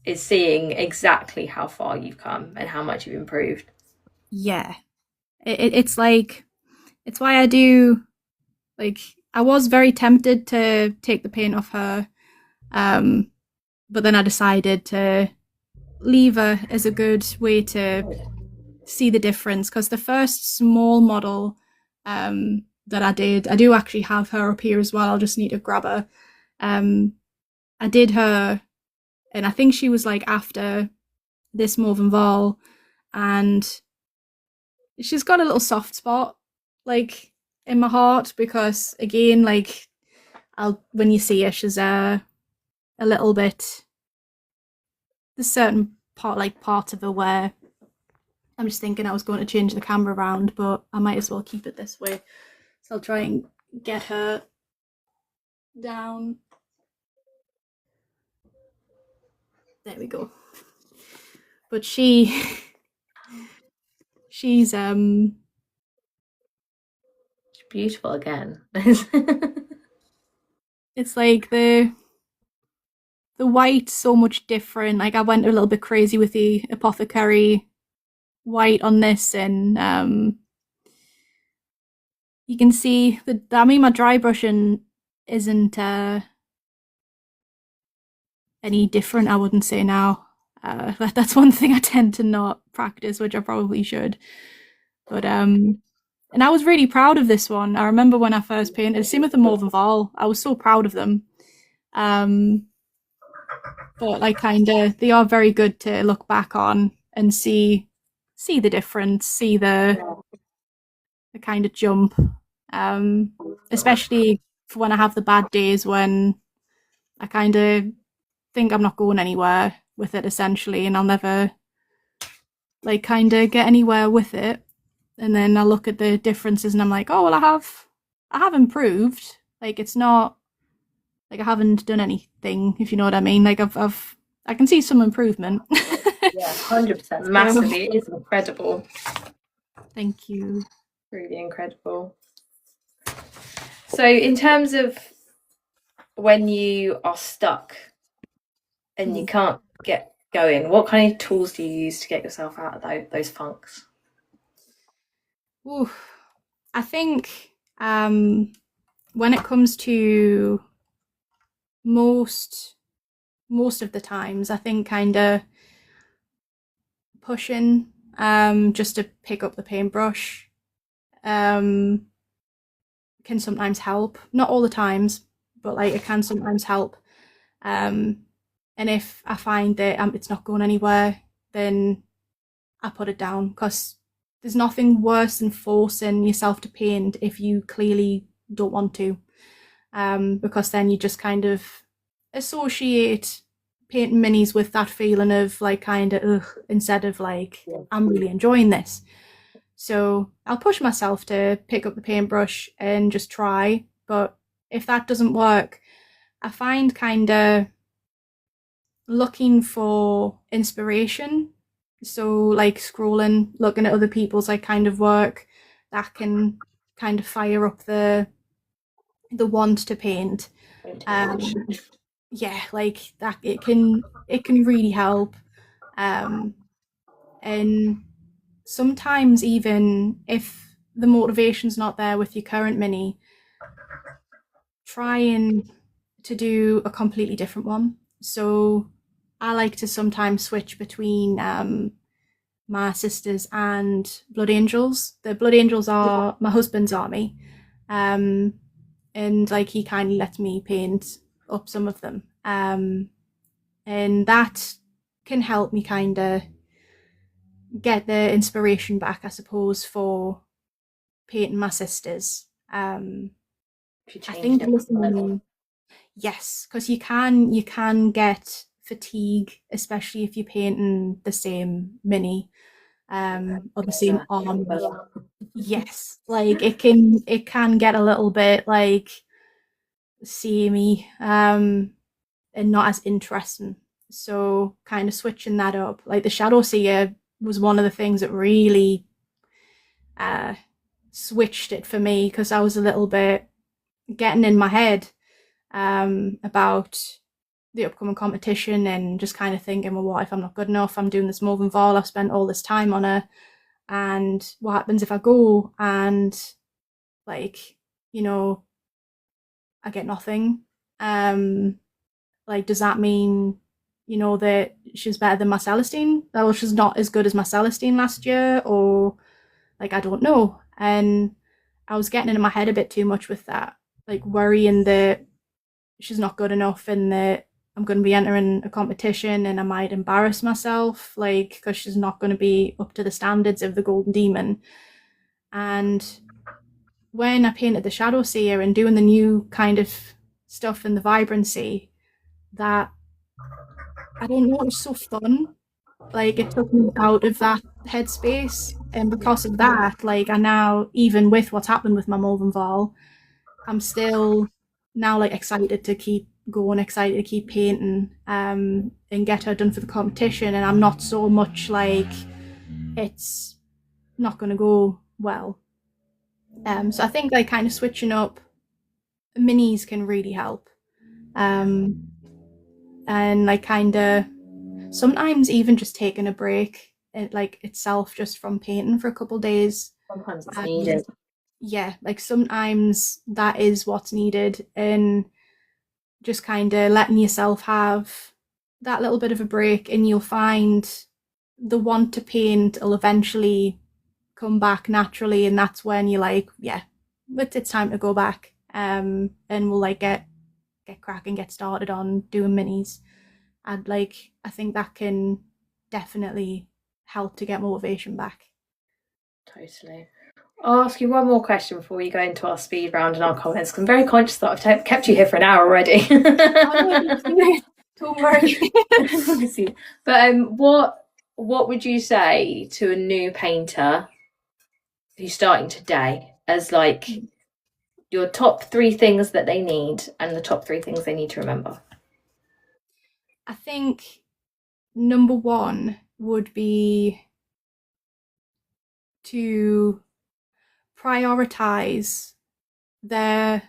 is seeing exactly how far you've come and how much you've improved. Yeah. It's like, it's why I do, like, I was very tempted to take the paint off her. But then I decided to leave her as a good way to see the difference, because the first small model that I did, I do actually have her up here as well. I'll just need to grab her. I did her, and I think she was like after this Morven Val, and she's got a little soft spot like in my heart, because again, like I'll when you see her, she's a little bit, there's certain parts of her where I'm just thinking I was going to change the camera around, but I might as well keep it this way. So I'll try and get her down. There we go. But she's Beautiful again. It's like the white so much different. Like I went a little bit crazy with the apothecary white on this, and you can see my dry brushing isn't any different, I wouldn't say now. That's one thing I tend to not practice, which I probably should. But and I was really proud of this one. I remember when I first painted, same with the Morven Val, I was so proud of them. But like they are very good to look back on and see the difference, see the kind of jump. Especially for when I have the bad days when I kind of think I'm not going anywhere with it essentially, and I'll never like kind of get anywhere with it. And then I look at the differences and I'm like, oh well, I have improved. Like it's not like I haven't done anything, if you know what I mean. Like I can see some improvement. Yeah, 100%. Massively. It is incredible. Thank you. Really incredible. So in terms of when you are stuck and you can't get going, what kind of tools do you use to get yourself out of those funks? Ooh, I think when it comes to most of the times, I think kind of pushing just to pick up the paintbrush can sometimes help. Not all the times, but like it can sometimes help. And if I find that it's not going anywhere, then I put it down, because there's nothing worse than forcing yourself to paint if you clearly don't want to, because then you just kind of associate painting minis with that feeling of like kind of ugh, instead of like I'm really enjoying this. So I'll push myself to pick up the paintbrush and just try, but if that doesn't work, I find kind of looking for inspiration. So like scrolling, looking at other people's like kind of work, that can kind of fire up the want to paint. Um, yeah, like that it can really help. Um, and sometimes even if the motivation's not there with your current mini, trying to do a completely different one. So I like to sometimes switch between my sisters and Blood Angels. The Blood Angels are my husband's army. Um, and like he kindly lets me paint up some of them. And that can help me kind of get the inspiration back, I suppose, for painting my sisters. I think listening, yes, because you can get fatigue, especially if you're painting the same mini, or the same army. Yes, like it can get a little bit like samey, and not as interesting. So kind of switching that up. Like the Shadow Seer was one of the things that really uh switched it for me, because I was a little bit getting in my head about the upcoming competition and just kind of thinking, well, what if I'm not good enough? I'm doing this Morven Val, I've spent all this time on her, and what happens if I go and like, you know, I get nothing? Like, does that mean, that she's better than my Celestine? Or she's not as good as my Celestine last year? Or, like, I don't know. And I was getting in my head a bit too much with that, like, worrying that she's not good enough and that I'm going to be entering a competition and I might embarrass myself, like, because she's not going to be up to the standards of the Golden Demon. And when I painted the Shadow Seer and doing the new kind of stuff in the vibrancy, that I don't know, it was so fun. Like it took me out of that headspace, and because of that, like I now, even with what's happened with my Malvern Val, I'm still now like excited to keep going, excited to keep painting, and get her done for the competition. And I'm not so much like it's not going to go well. So I think like kind of switching up minis can really help. Um, and like kind of sometimes even just taking a break, like itself, just from painting for a couple of days. Sometimes it's um, needed. yeah, like sometimes that is what's needed, and just kind of letting yourself have that little bit of a break, and you'll find the want to paint will eventually come back naturally, and that's when you're like, yeah, it's time to go back, and we'll like get cracking, get started on doing minis. And like I think that can definitely help to get motivation back. Totally. I'll ask you one more question before we go into our speed round and our comments, because I'm very conscious that I've kept you here for an hour already. Don't worry. But what would you say to a new painter who's starting today as like your top 3 things that they need and the top 3 things they need to remember? I think number one would be to prioritize their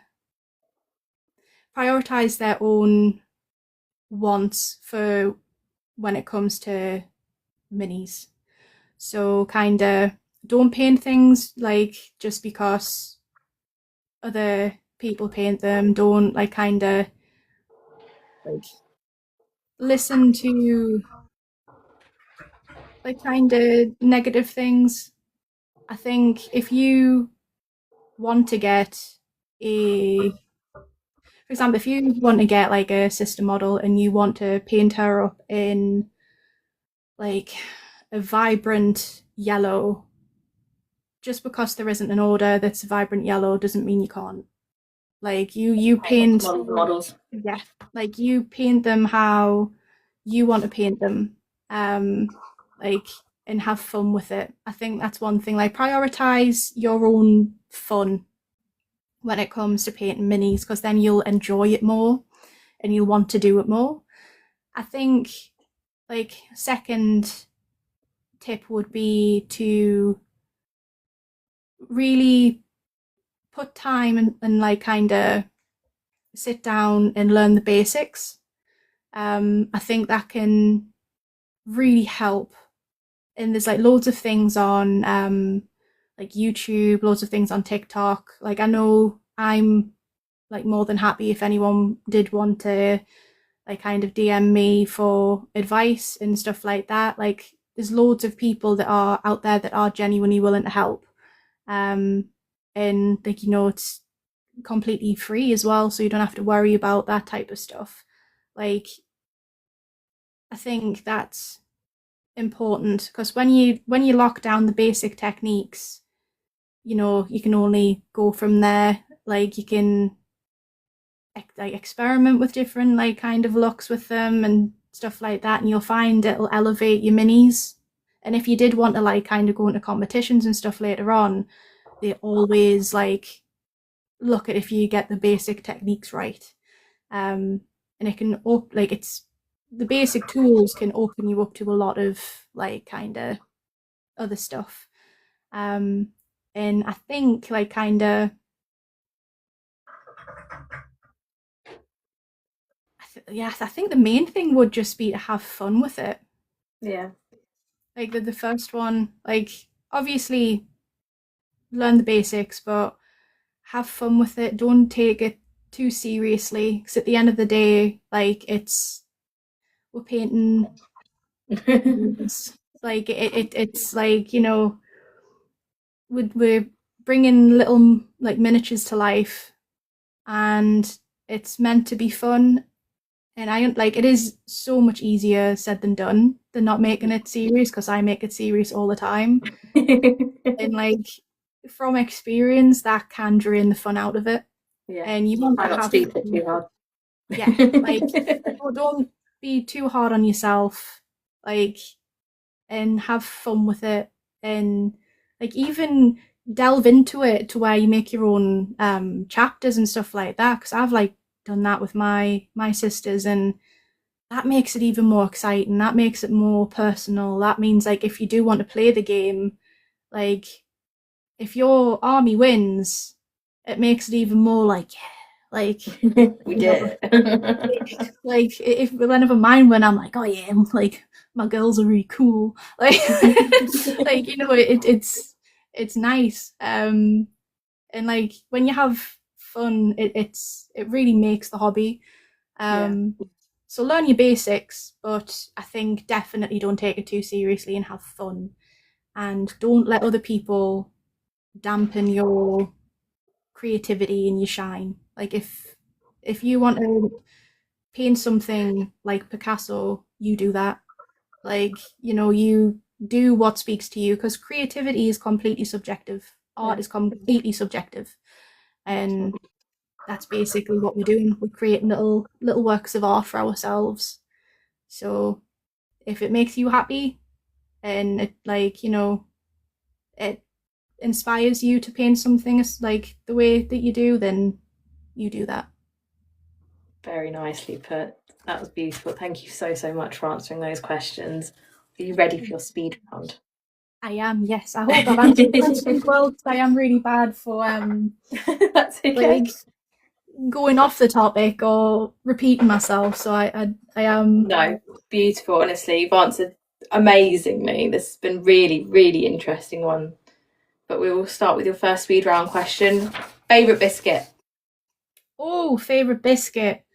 own wants for when it comes to minis. So kind of don't paint things like just because other people paint them. Don't like kind of like listen to like kind of negative things. I think if you want to get a, for example, if you want to get like a sister model and you want to paint her up in like a vibrant yellow, just because there isn't an order that's a vibrant yellow doesn't mean you can't. Like you paint Models. yeah, like you paint them how you want to paint them, like and have fun with it. I think that's one thing. Like prioritize your own fun when it comes to painting minis, because then you'll enjoy it more and you'll want to do it more. I think, like, second tip would be to really put time and like kind of sit down and learn the basics. I think that can really help. And there's like loads of things on like YouTube, loads of things on TikTok. Like I know I'm like more than happy if anyone did want to like kind of DM me for advice and stuff like that. Like there's loads of people that are out there that are genuinely willing to help. And like, you know, it's completely free as well, so you don't have to worry about that type of stuff. Like I think that's important, because when you lock down the basic techniques, you know, you can only go from there. Like you can like experiment with different like kind of looks with them and stuff like that, and you'll find it'll elevate your minis. And if you did want to like kind of go into competitions and stuff later on, they always like look at if you get the basic techniques right. And it can like it's the basic tools can open you up to a lot of like kind of other stuff. And I think like kind of I think the main thing would just be to have fun with it. Yeah. Like the first one, like obviously learn the basics, but have fun with it. Don't take it too seriously, because at the end of the day, like we're painting like it's like, you know, we're bringing little like miniatures to life, and it's meant to be fun. And I like it is so much easier said than done than not making it serious, because I make it serious all the time. And like from experience, that can drain the fun out of it. Yeah. And you want Try to not to have be too hard. yeah, like don't be too hard on yourself, like, and have fun with it, and like even delve into it to where you make your own chapters and stuff like that, because I've like done that with my sisters, and that makes it even more exciting. That makes it more personal. That means like if you do want to play the game, like if your army wins, it makes it even more like yeah, like We you know, did. like if whenever mine win, I'm like, oh yeah, like my girls are really cool. Like like you know, it's nice. And like when you have fun, it really makes the hobby. Um, so learn your basics, but I think definitely don't take it too seriously and have fun. And don't let other people dampen your creativity and your shine. Like if you want to paint something like Picasso, you do that. Like, you know, you do what speaks to you, because creativity is completely subjective. Art is completely subjective. And that's basically what we're doing. We're creating little works of art for ourselves. So if it makes you happy and it like, you know, it inspires you to paint something like the way that you do, then you do that. Very nicely put. That was beautiful. Thank you so much for answering those questions. Are you ready for your speed round? I am, yes. I hope I've answered questions well, because I am really bad for That's okay. like going off the topic or repeating myself. So I am. No, beautiful. Honestly, you've answered amazingly. This has been really interesting one. But we will start with your first speed round question. Favorite biscuit? Oh, favorite biscuit.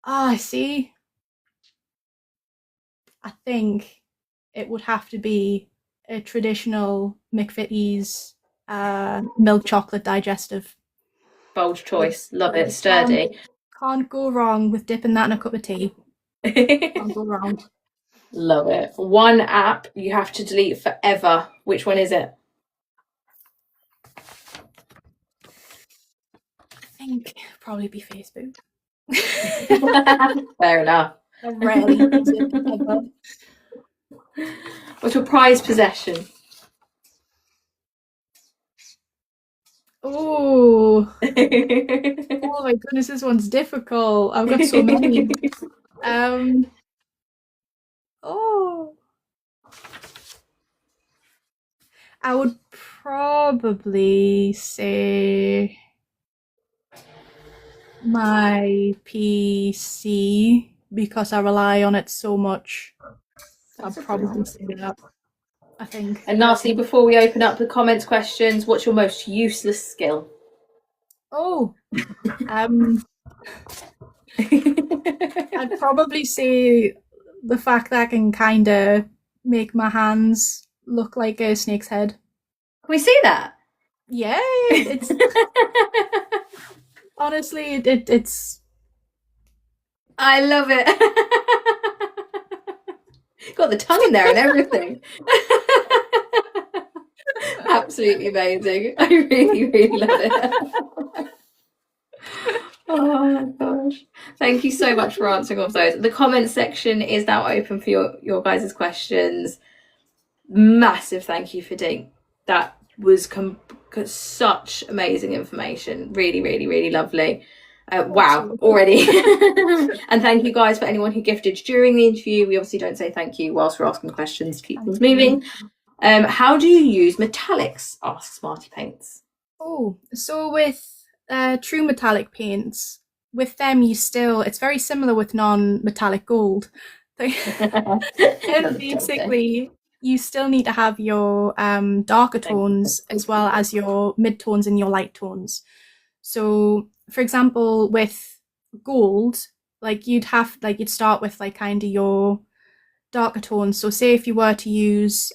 Ah, see. I think it would have to be a traditional McVitie's milk chocolate digestive. Bold choice. Love it. Sturdy. Can't go wrong with dipping that in a cup of tea. Can't go wrong. Love it. One app you have to delete forever. Which one is it? I think probably be Facebook. Fair enough. I rarely use it ever. What's your prized possession? Oh, oh my goodness, this one's difficult. I've got so many. Um, oh, I would probably say my PC because I rely on it so much. I'd That's a good probably answer. say that, I think. And lastly, before we open up the comments questions, what's your most useless skill? Oh, um, I'd probably say the fact that I can kind of make my hands look like a snake's head. Can we see that? Yeah, it's honestly, it's I love it. Got the tongue in there and everything. Absolutely amazing. I really, really love it. Oh my gosh. Thank you so much for answering all of those. The comment section is now open for your guys' questions. Massive thank you for Dink. That was such amazing information. Really, really, really lovely. Wow, already. And thank you guys for anyone who gifted during the interview. We obviously don't say thank you whilst we're asking questions to keep things moving. How do you use metallics? Asks Smarty Paints. Oh, so with true metallic paints, with them it's very similar with non-metallic gold. And basically, you still need to have your darker tones as well as your mid-tones and your light tones. So, for example, with gold, you'd start with kind of your darker tones. So, say if you were to use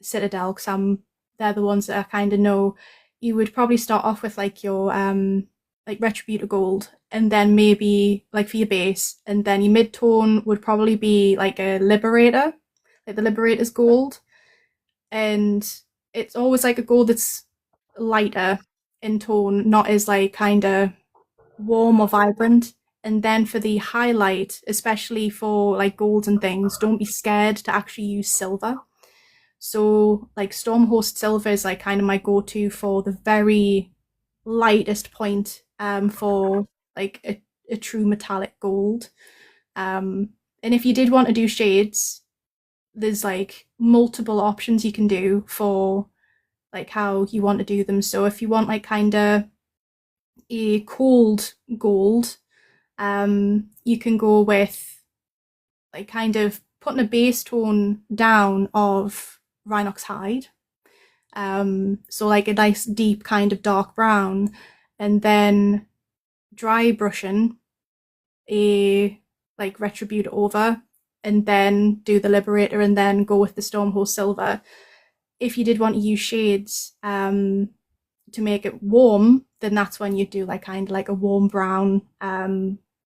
Citadel, because they're the ones that I kind of know, you would probably start off with your Retributor Gold, and then maybe for your base, and then your mid tone would probably be like a Liberator, like the Liberator's Gold, and it's always like a gold that's lighter in tone, not as kind of warm or vibrant. And then for the highlight, especially for golds and things, don't be scared to actually use silver. So Stormhost Silver is kind of my go-to for the very lightest point for a true metallic gold. And if you did want to do shades, there's multiple options you can do for how you want to do them. So if you want kind of a cold gold, you can go with kind of putting a base tone down of Rhinox hide. So a nice deep kind of dark brown, and then dry brushing a Retributor over, and then do the Liberator, and then go with the Stormhost Silver. If you did want to use shades to make it warm, then that's when you do kind of a warm brown,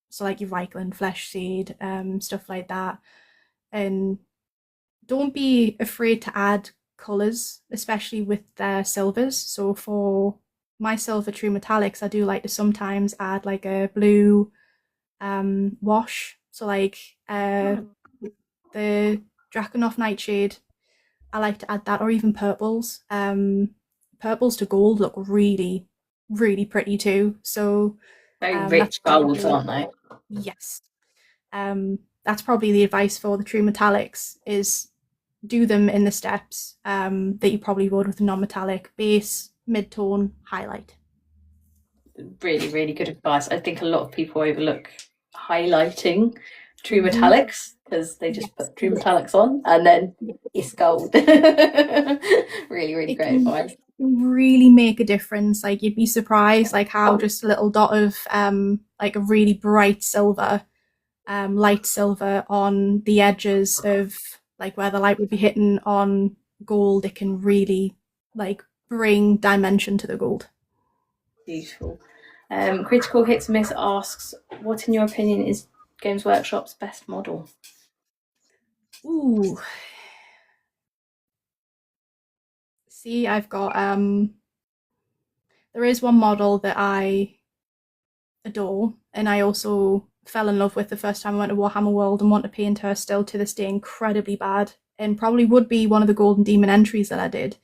so your Reichland, Flesh Seed, stuff like that. And don't be afraid to add colours, especially with silvers. So for my silver true metallics, I do like to sometimes add a blue wash. So the Drakenhof Nightshade, I like to add that, or even purples. Purples to gold look really, really pretty too. So very rich golds, aren't they? Yes. That's probably the advice for the true metallics, is do them in the steps that you probably would with a non-metallic: base, mid-tone, highlight. Really, really good advice. I think a lot of people overlook highlighting true metallics because they just put true metallics on and then it's gold. Really, really great advice. Really make a difference. You'd be surprised how just a little dot of a really bright silver, light silver on the edges of where the light would be hitting on gold, it can really bring dimension to the gold. Beautiful. Critical Hits Miss asks, what in your opinion is Games Workshop's best model? Ooh. See, I've got there is one model that I adore, and I also fell in love with the first time I went to Warhammer World, and want to paint her still to this day incredibly bad, and probably would be one of the Golden Demon entries that I did.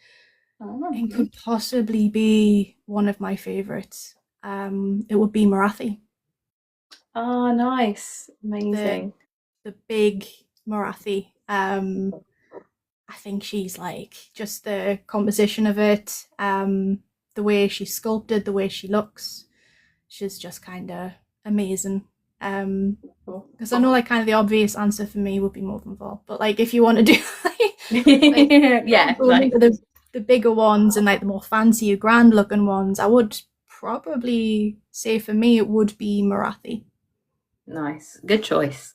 and could possibly be one of my favourites. It would be Marathi. Oh, nice. Amazing. The big Marathi. I think she's like just the composition of it, the way she's sculpted, the way she looks. She's just kind of amazing. Because I know like kind of the obvious answer for me would be Morventhal, but like if you want to do Yeah, like the bigger ones and like the more fancy, grand looking ones, I would probably say for me it would be Marathi. nice. Good choice.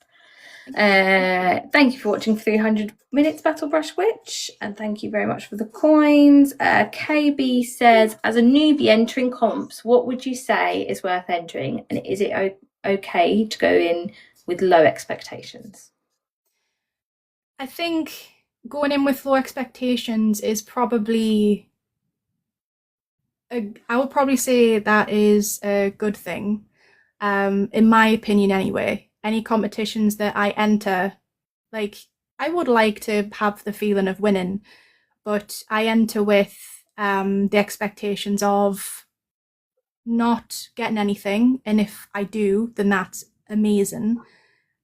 Thank you for watching 300 Minutes Battle Brush Witch, and thank you very much for the coins. KB says, as a newbie entering comps, what would you say is worth entering, and is it okay to go in with low expectations? I think going in with low expectations is probably I would probably say that is a good thing, in my opinion anyway. Any competitions that I enter, like I would like to have the feeling of winning, but I enter with the expectations of not getting anything, and if I do, then that's amazing.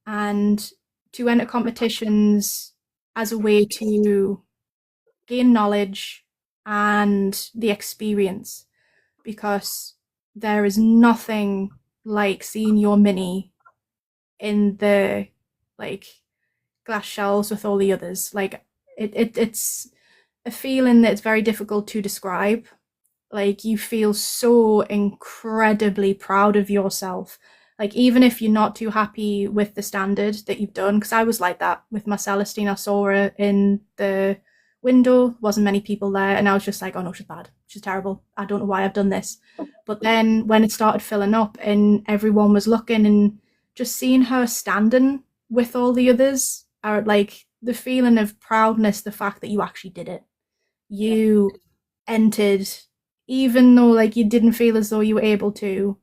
And to enter competitions as a way to gain knowledge and the experience, because there is nothing like seeing your mini in the like glass shelves with all the others. Like it's a feeling that's very difficult to describe. Like you feel so incredibly proud of yourself. Like even if you're not too happy with the standard that you've done, because I was like that with my Celestine. I saw her in the window, wasn't many people there, and I was just like, oh no, she's bad, she's terrible, I don't know why I've done this. But then when it started filling up and everyone was looking, and just seeing her standing with all the others, are like the feeling of proudness, the fact that you actually did it. You entered, even though like you didn't feel as though you were able to,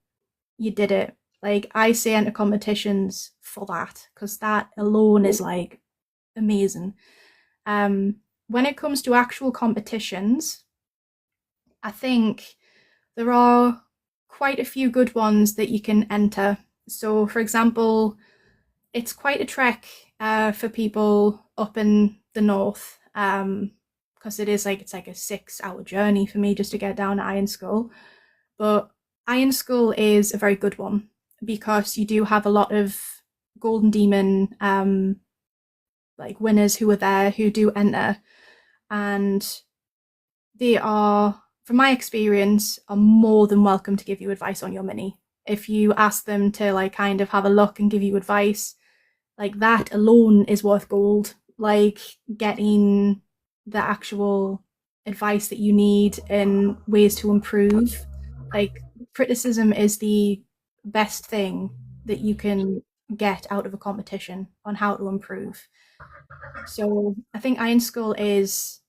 you did it. Like I say enter competitions for that, because that alone is like amazing. When it comes to actual competitions, I think there are quite a few good ones that you can enter. So for example, it's quite a trek for people up in the north, because it's like a 6-hour journey for me just to get down to Iron Skull. But Iron Skull is a very good one because you do have a lot of Golden Demon like winners who are there who do enter, and they are, from my experience, are more than welcome to give you advice on your mini. If you ask them to like kind of have a look and give you advice, like that alone is worth gold. Like getting the actual advice that you need and ways to improve. Like criticism is the best thing that you can get out of a competition on how to improve. So I think Iron Skull is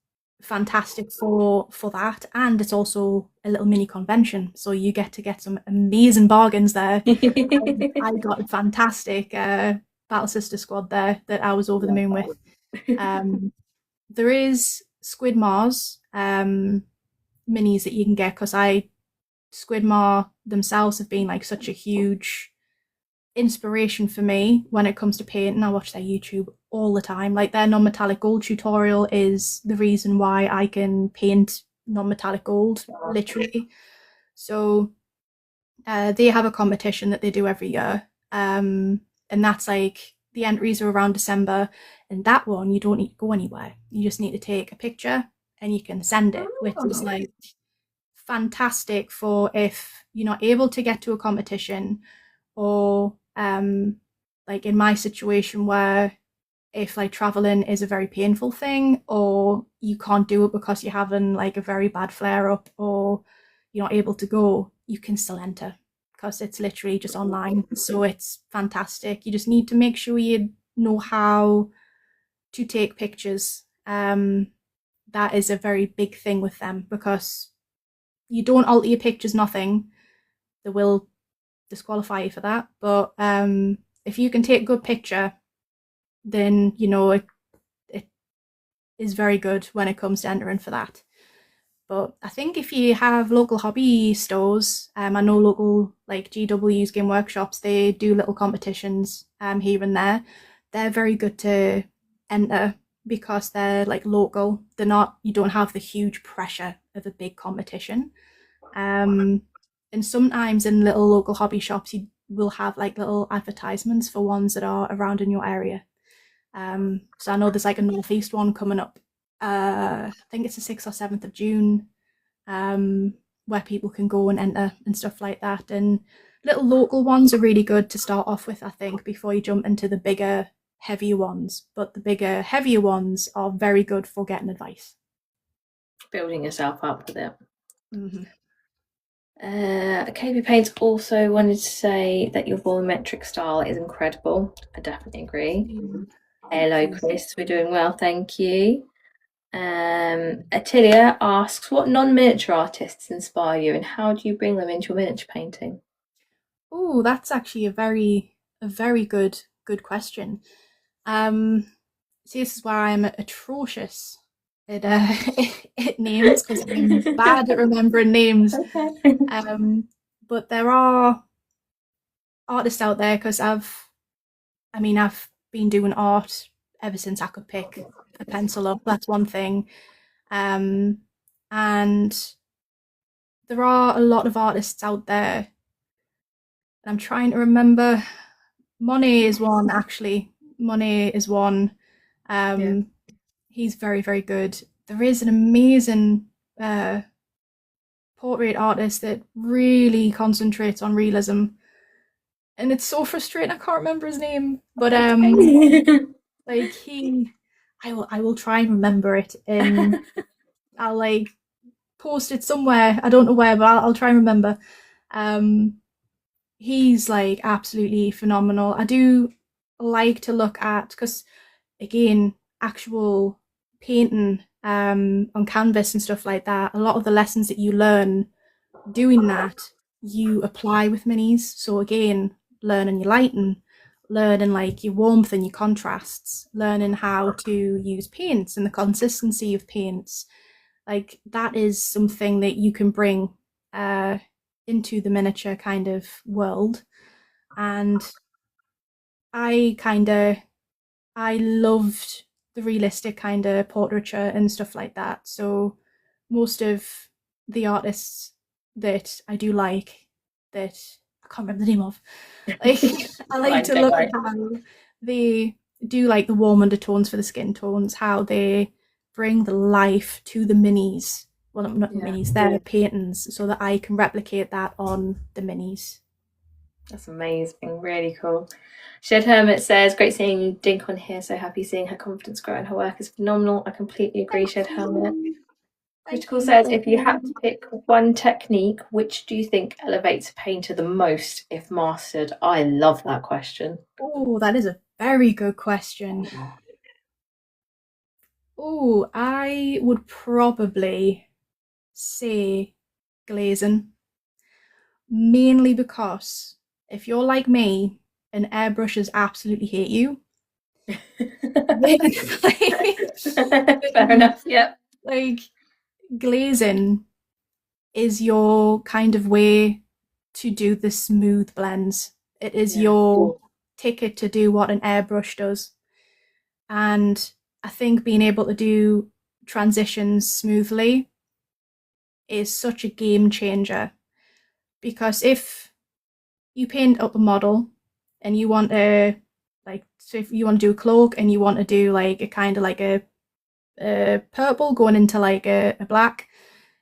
fantastic for that, and it's also a little mini convention, so you get some amazing bargains there. I got a fantastic Battle Sister squad there that I was over the moon with. There is Squid Mars minis that you can get, because Squid Mar themselves have been like such a huge inspiration for me when it comes to painting. I watch their YouTube all the time. Like their non-metallic gold tutorial is the reason why I can paint non-metallic gold, literally. So they have a competition that they do every year, and that's like the entries are around December, and that one you don't need to go anywhere. You just need to take a picture and you can send it, which is like fantastic for if you're not able to get to a competition, or like in my situation where if like traveling is a very painful thing, or you can't do it because you're having like a very bad flare up, or you're not able to go, you can still enter because it's literally just online. So it's fantastic. You just need to make sure you know how to take pictures. That is a very big thing with them, because you don't alter your pictures, nothing. They will disqualify you for that. But if you can take a good picture, then you know it is very good when it comes to entering for that. But I think if you have local hobby stores, I know local like GW's game workshops, they do little competitions here and there. They're very good to enter because they're like local. They're not, you don't have the huge pressure of a big competition. And sometimes in little local hobby shops, you will have like little advertisements for ones that are around in your area. So I know there's like a Northeast one coming up. I think it's the 6th or 7th of June, where people can go and enter and stuff like that. And little local ones are really good to start off with, I think, before you jump into the bigger, heavier ones. But the bigger, heavier ones are very good for getting advice. Building yourself up with it. Mm-hmm. KB Paints also wanted to say that your volumetric style is incredible. I definitely agree. Hello, Chris. We're doing well, thank you. Attilia asks, what non-miniature artists inspire you and how do you bring them into your miniature painting? Oh, that's actually a very good question. See, this is where I'm atrocious at at names because I'm bad at remembering names. Okay. But there are artists out there because I've been doing art ever since I could pick a pencil up. That's one thing. And there are a lot of artists out there. I'm trying to remember. Monet is one, actually. Monet is one. Yeah. He's very, very good. There is an amazing portrait artist that really concentrates on realism. And it's so frustrating, I can't remember his name. But like I will try and remember it and I'll like post it somewhere. I don't know where, but I'll try and remember. He's like absolutely phenomenal. I do like to look at, because again, actual painting on canvas and stuff like that, a lot of the lessons that you learn doing that, you apply with minis. So again, learning your lighting, learning like your warmth and your contrasts, learning how to use paints and the consistency of paints. Like that is something that you can bring into the miniature kind of world. And I loved the realistic kind of portraiture and stuff like that. So most of the artists that I do like, that I can't remember the name of, like I like to look at how they do like the warm undertones for the skin tones, how they bring the life to the minis. Well, not minis, they're paintings, so that I can replicate that on the minis. That's amazing, really cool. Shed Hermit says, great seeing Dink on here, so happy seeing her confidence grow and her work is phenomenal. I completely agree, Shed Hermit. Critical says, if you had to pick one technique, which do you think elevates a painter the most if mastered? I love that question. Oh, that is a very good question. Oh, I would probably say glazing. Mainly because if you're like me and airbrushes absolutely hate you, fair enough, yep. Like glazing is your kind of way to do the smooth blends. It is your ticket to do what an airbrush does. And I think being able to do transitions smoothly is such a game changer. Because if you paint up a model and you want to, like, so if you want to do a cloak and you want to do like a kind of like a purple going into like a black,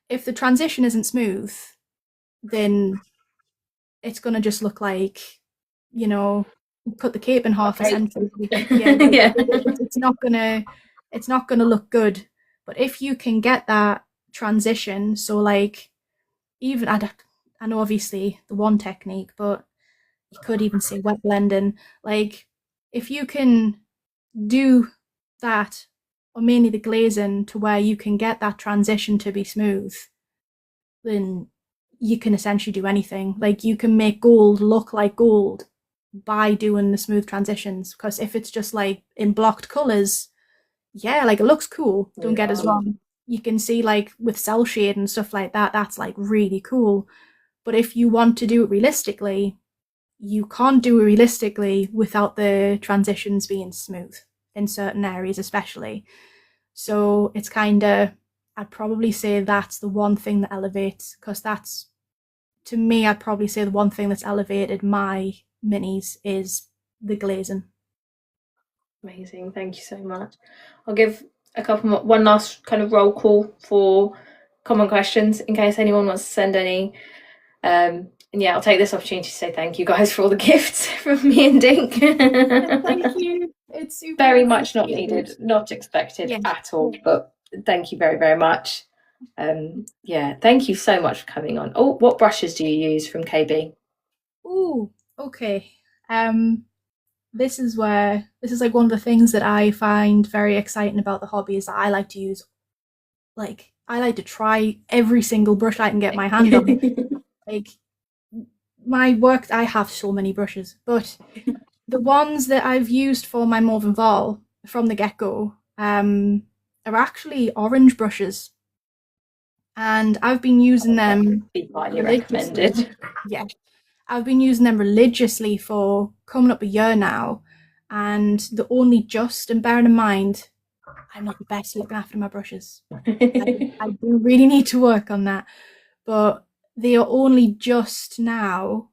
if the transition isn't smooth, then it's gonna just look like, you know, cut the cape in half essentially. Yeah, it's not gonna look good. But if you can get that transition, so like even I know obviously the one technique, but you could even say wet blending. Like if you can do that, or mainly the glazing, to where you can get that transition to be smooth, then you can essentially do anything. Like you can make gold look like gold by doing the smooth transitions. Because if it's just like in blocked colors, yeah, like it looks cool. Don't get us wrong. you can see like with cell shade and stuff like that, that's like really cool. But if you want to do it realistically, you can't do it realistically without the transitions being smooth in certain areas, especially. So it's kind of, I'd probably say that's the one thing that elevates, because that's, to me, I'd probably say the one thing that's elevated my minis is the glazing. Amazing, thank you so much. I'll give a couple more, one last kind of roll call for common questions in case anyone wants to send any. And yeah, I'll take this opportunity to say thank you guys for all the gifts from me and Dink. Thank you. It's super Very much not needed, not expected at all, but thank you very, very much. Yeah, thank you so much for coming on. Oh, what brushes do you use from KB? Ooh, okay. This is like one of the things that I find very exciting about the hobby is that I like to use, like, I like to try every single brush I can get my hand on. Like, my work, I have so many brushes, but the ones that I've used for my Mauve and Vol from the get-go are actually orange brushes. And I've been using them Highly religiously. recommended. Yeah. I've been using them religiously for coming up a year now. And the only just, and bearing in mind, I'm not the best at looking after my brushes. I do really need to work on that. But they are only just now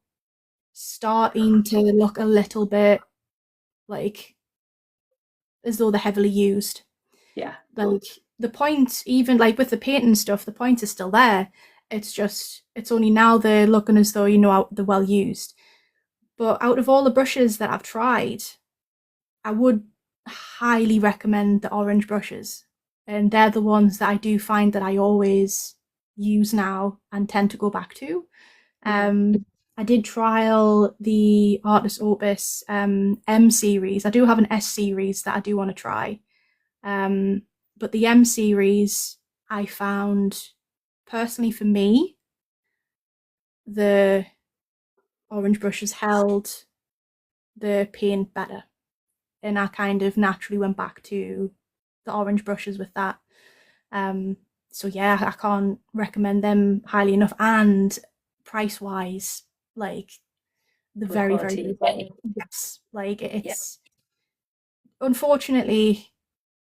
starting to look a little bit like as though they're heavily used. Yeah. Like the point, even like with the painting stuff, the point is still there. It's just, it's only now they're looking as though, they're well used. But out of all the brushes that I've tried, I would highly recommend the orange brushes. And they're the ones that I do find that I always use now and tend to go back to. I did trial the Artist Opus M series. I do have an S series that I do want to try. But the M series, I found, personally for me, the orange brushes held the paint better. And I kind of naturally went back to the orange brushes with that. So yeah, I can't recommend them highly enough. And price wise, like the very, very good. Yes. Like it's unfortunately,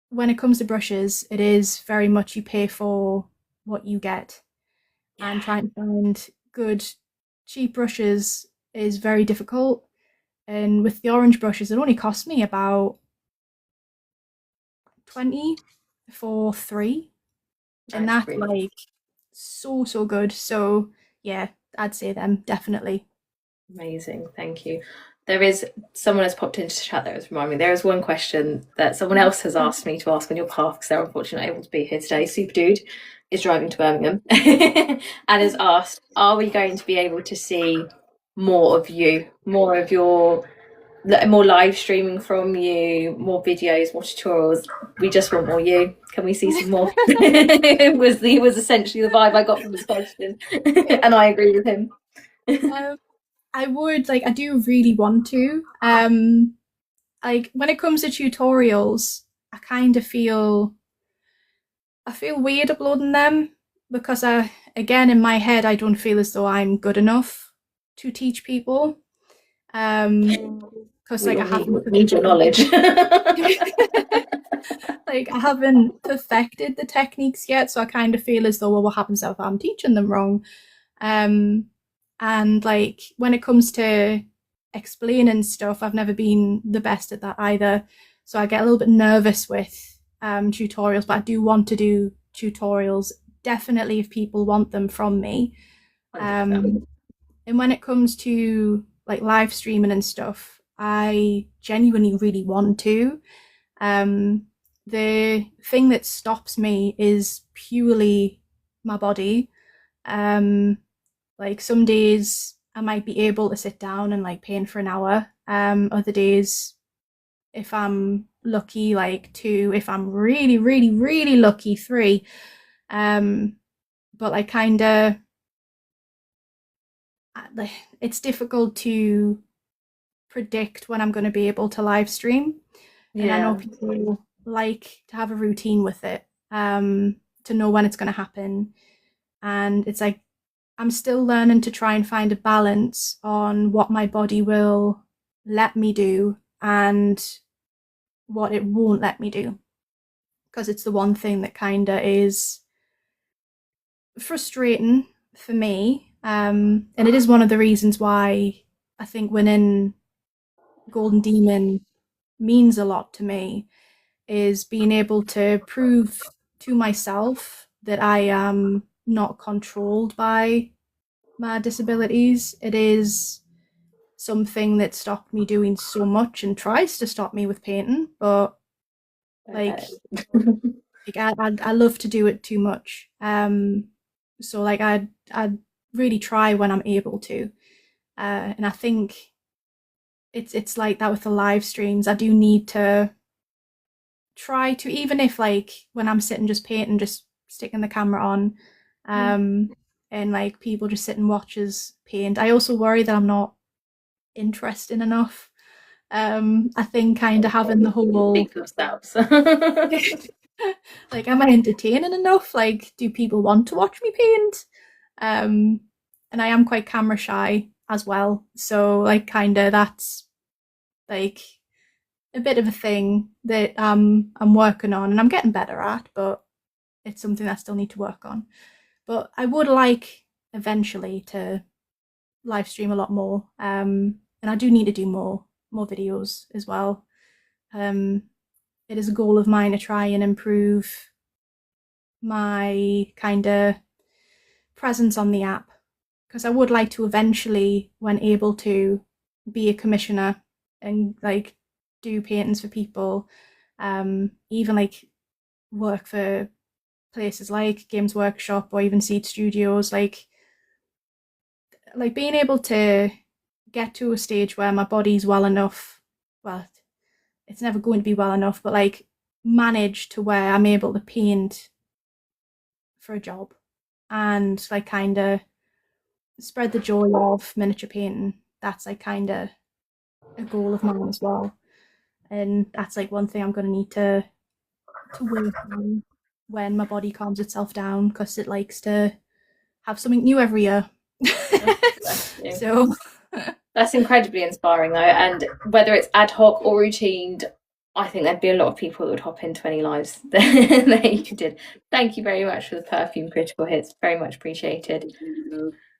when it comes to brushes, it is very much you pay for what you get. And trying to find good, cheap brushes is very difficult. And with the orange brushes, it only cost me about 20 for 3. And that's like so, so good. So yeah, I'd say them, definitely. Amazing, thank you. There is someone has popped into the chat that has reminded me. There is one question that someone else has asked me to ask on your behalf because they're unfortunately not able to be here today. Super Dude is driving to Birmingham and has asked, are we going to be able to see more of you, more of your, more live streaming from you, more videos, more tutorials? We just want more you. Can we see some more? It was essentially the vibe I got from this question, and I agree with him. I would, like, I do really want to. Like when it comes to tutorials, I kind of feel weird uploading them because again, in my head, I don't feel as though I'm good enough to teach people. Because like I haven't need your knowledge. like I haven't perfected the techniques yet, so I kind of feel as though, well, what happens if I'm teaching them wrong? And like when it comes to explaining stuff, I've never been the best at that either. So I get a little bit nervous with tutorials, but I do want to do tutorials, definitely if people want them from me. And when it comes to like live streaming and stuff, I genuinely really want to. The thing that stops me is purely my body. Like some days I might be able to sit down and like paint for an hour. Other days, if I'm lucky, like 2. If I'm really, really, really lucky, 3. But I kind of, it's difficult to predict when I'm going to be able to live stream. And I know people like to have a routine with it. to know when it's going to happen. And it's like I'm still learning to try and find a balance on what my body will let me do and what it won't let me do. Because it's the one thing that kind of is frustrating for me. And it is one of the reasons why I think winning Golden Demon means a lot to me, is being able to prove to myself that I am not controlled by my disabilities. It is something that stopped me doing so much and tries to stop me with painting, but like I love to do it too much. So like I really try when I'm able to, and I think it's like that with the live streams. I do need to try to, even if like when I'm sitting just painting, just sticking the camera on, and like people just sit and watch us paint. I also worry that I'm not interesting enough. I think kind of having the whole think themselves. like, am I entertaining enough? Like, do people want to watch me paint? And I am quite camera shy as well, so like kind of that's like a bit of a thing that I'm working on and I'm getting better at, but it's something I still need to work on. But I would like eventually to live stream a lot more, and I do need to do more videos as well. It is a goal of mine to try and improve my kind of presence on the app, because I would like to eventually, when able to, be a commissioner and like do paintings for people, even like work for places like Games Workshop or even Seed Studios, like being able to get to a stage where my body's well enough. Well, it's never going to be well enough, but like manage to where I'm able to paint for a job and like kind of spread the joy of miniature painting. That's like kind of a goal of mine as well, and that's like one thing I'm going to need to work on when my body calms itself down, because it likes to have something new every year. So that's incredibly inspiring though, and whether it's ad hoc or routine, I think there'd be a lot of people that would hop into any lives that you did. Thank you very much for the perfume critical hits, very much appreciated.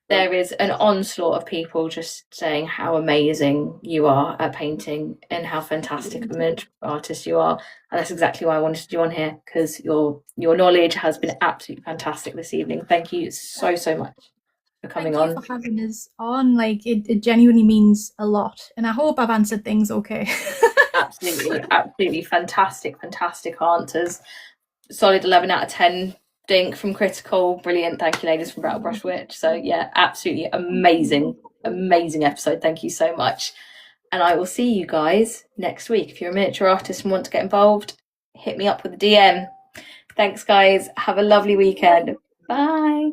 There is an onslaught of people just saying how amazing you are at painting and how fantastic of a miniature artist you are, and that's exactly why I wanted you on here, because your knowledge has been absolutely fantastic this evening. Thank you so much for coming on. Thank you for having us on. Like it genuinely means a lot, and I hope I've answered things okay. absolutely fantastic answers. Solid 11 out of 10 dink from Critical. Brilliant. Thank you, ladies from Brattlebrush Witch. So yeah, absolutely amazing episode. Thank you so much. And I will see you guys next week. If you're a miniature artist and want to get involved, hit me up with a DM. Thanks, guys. Have a lovely weekend. Bye.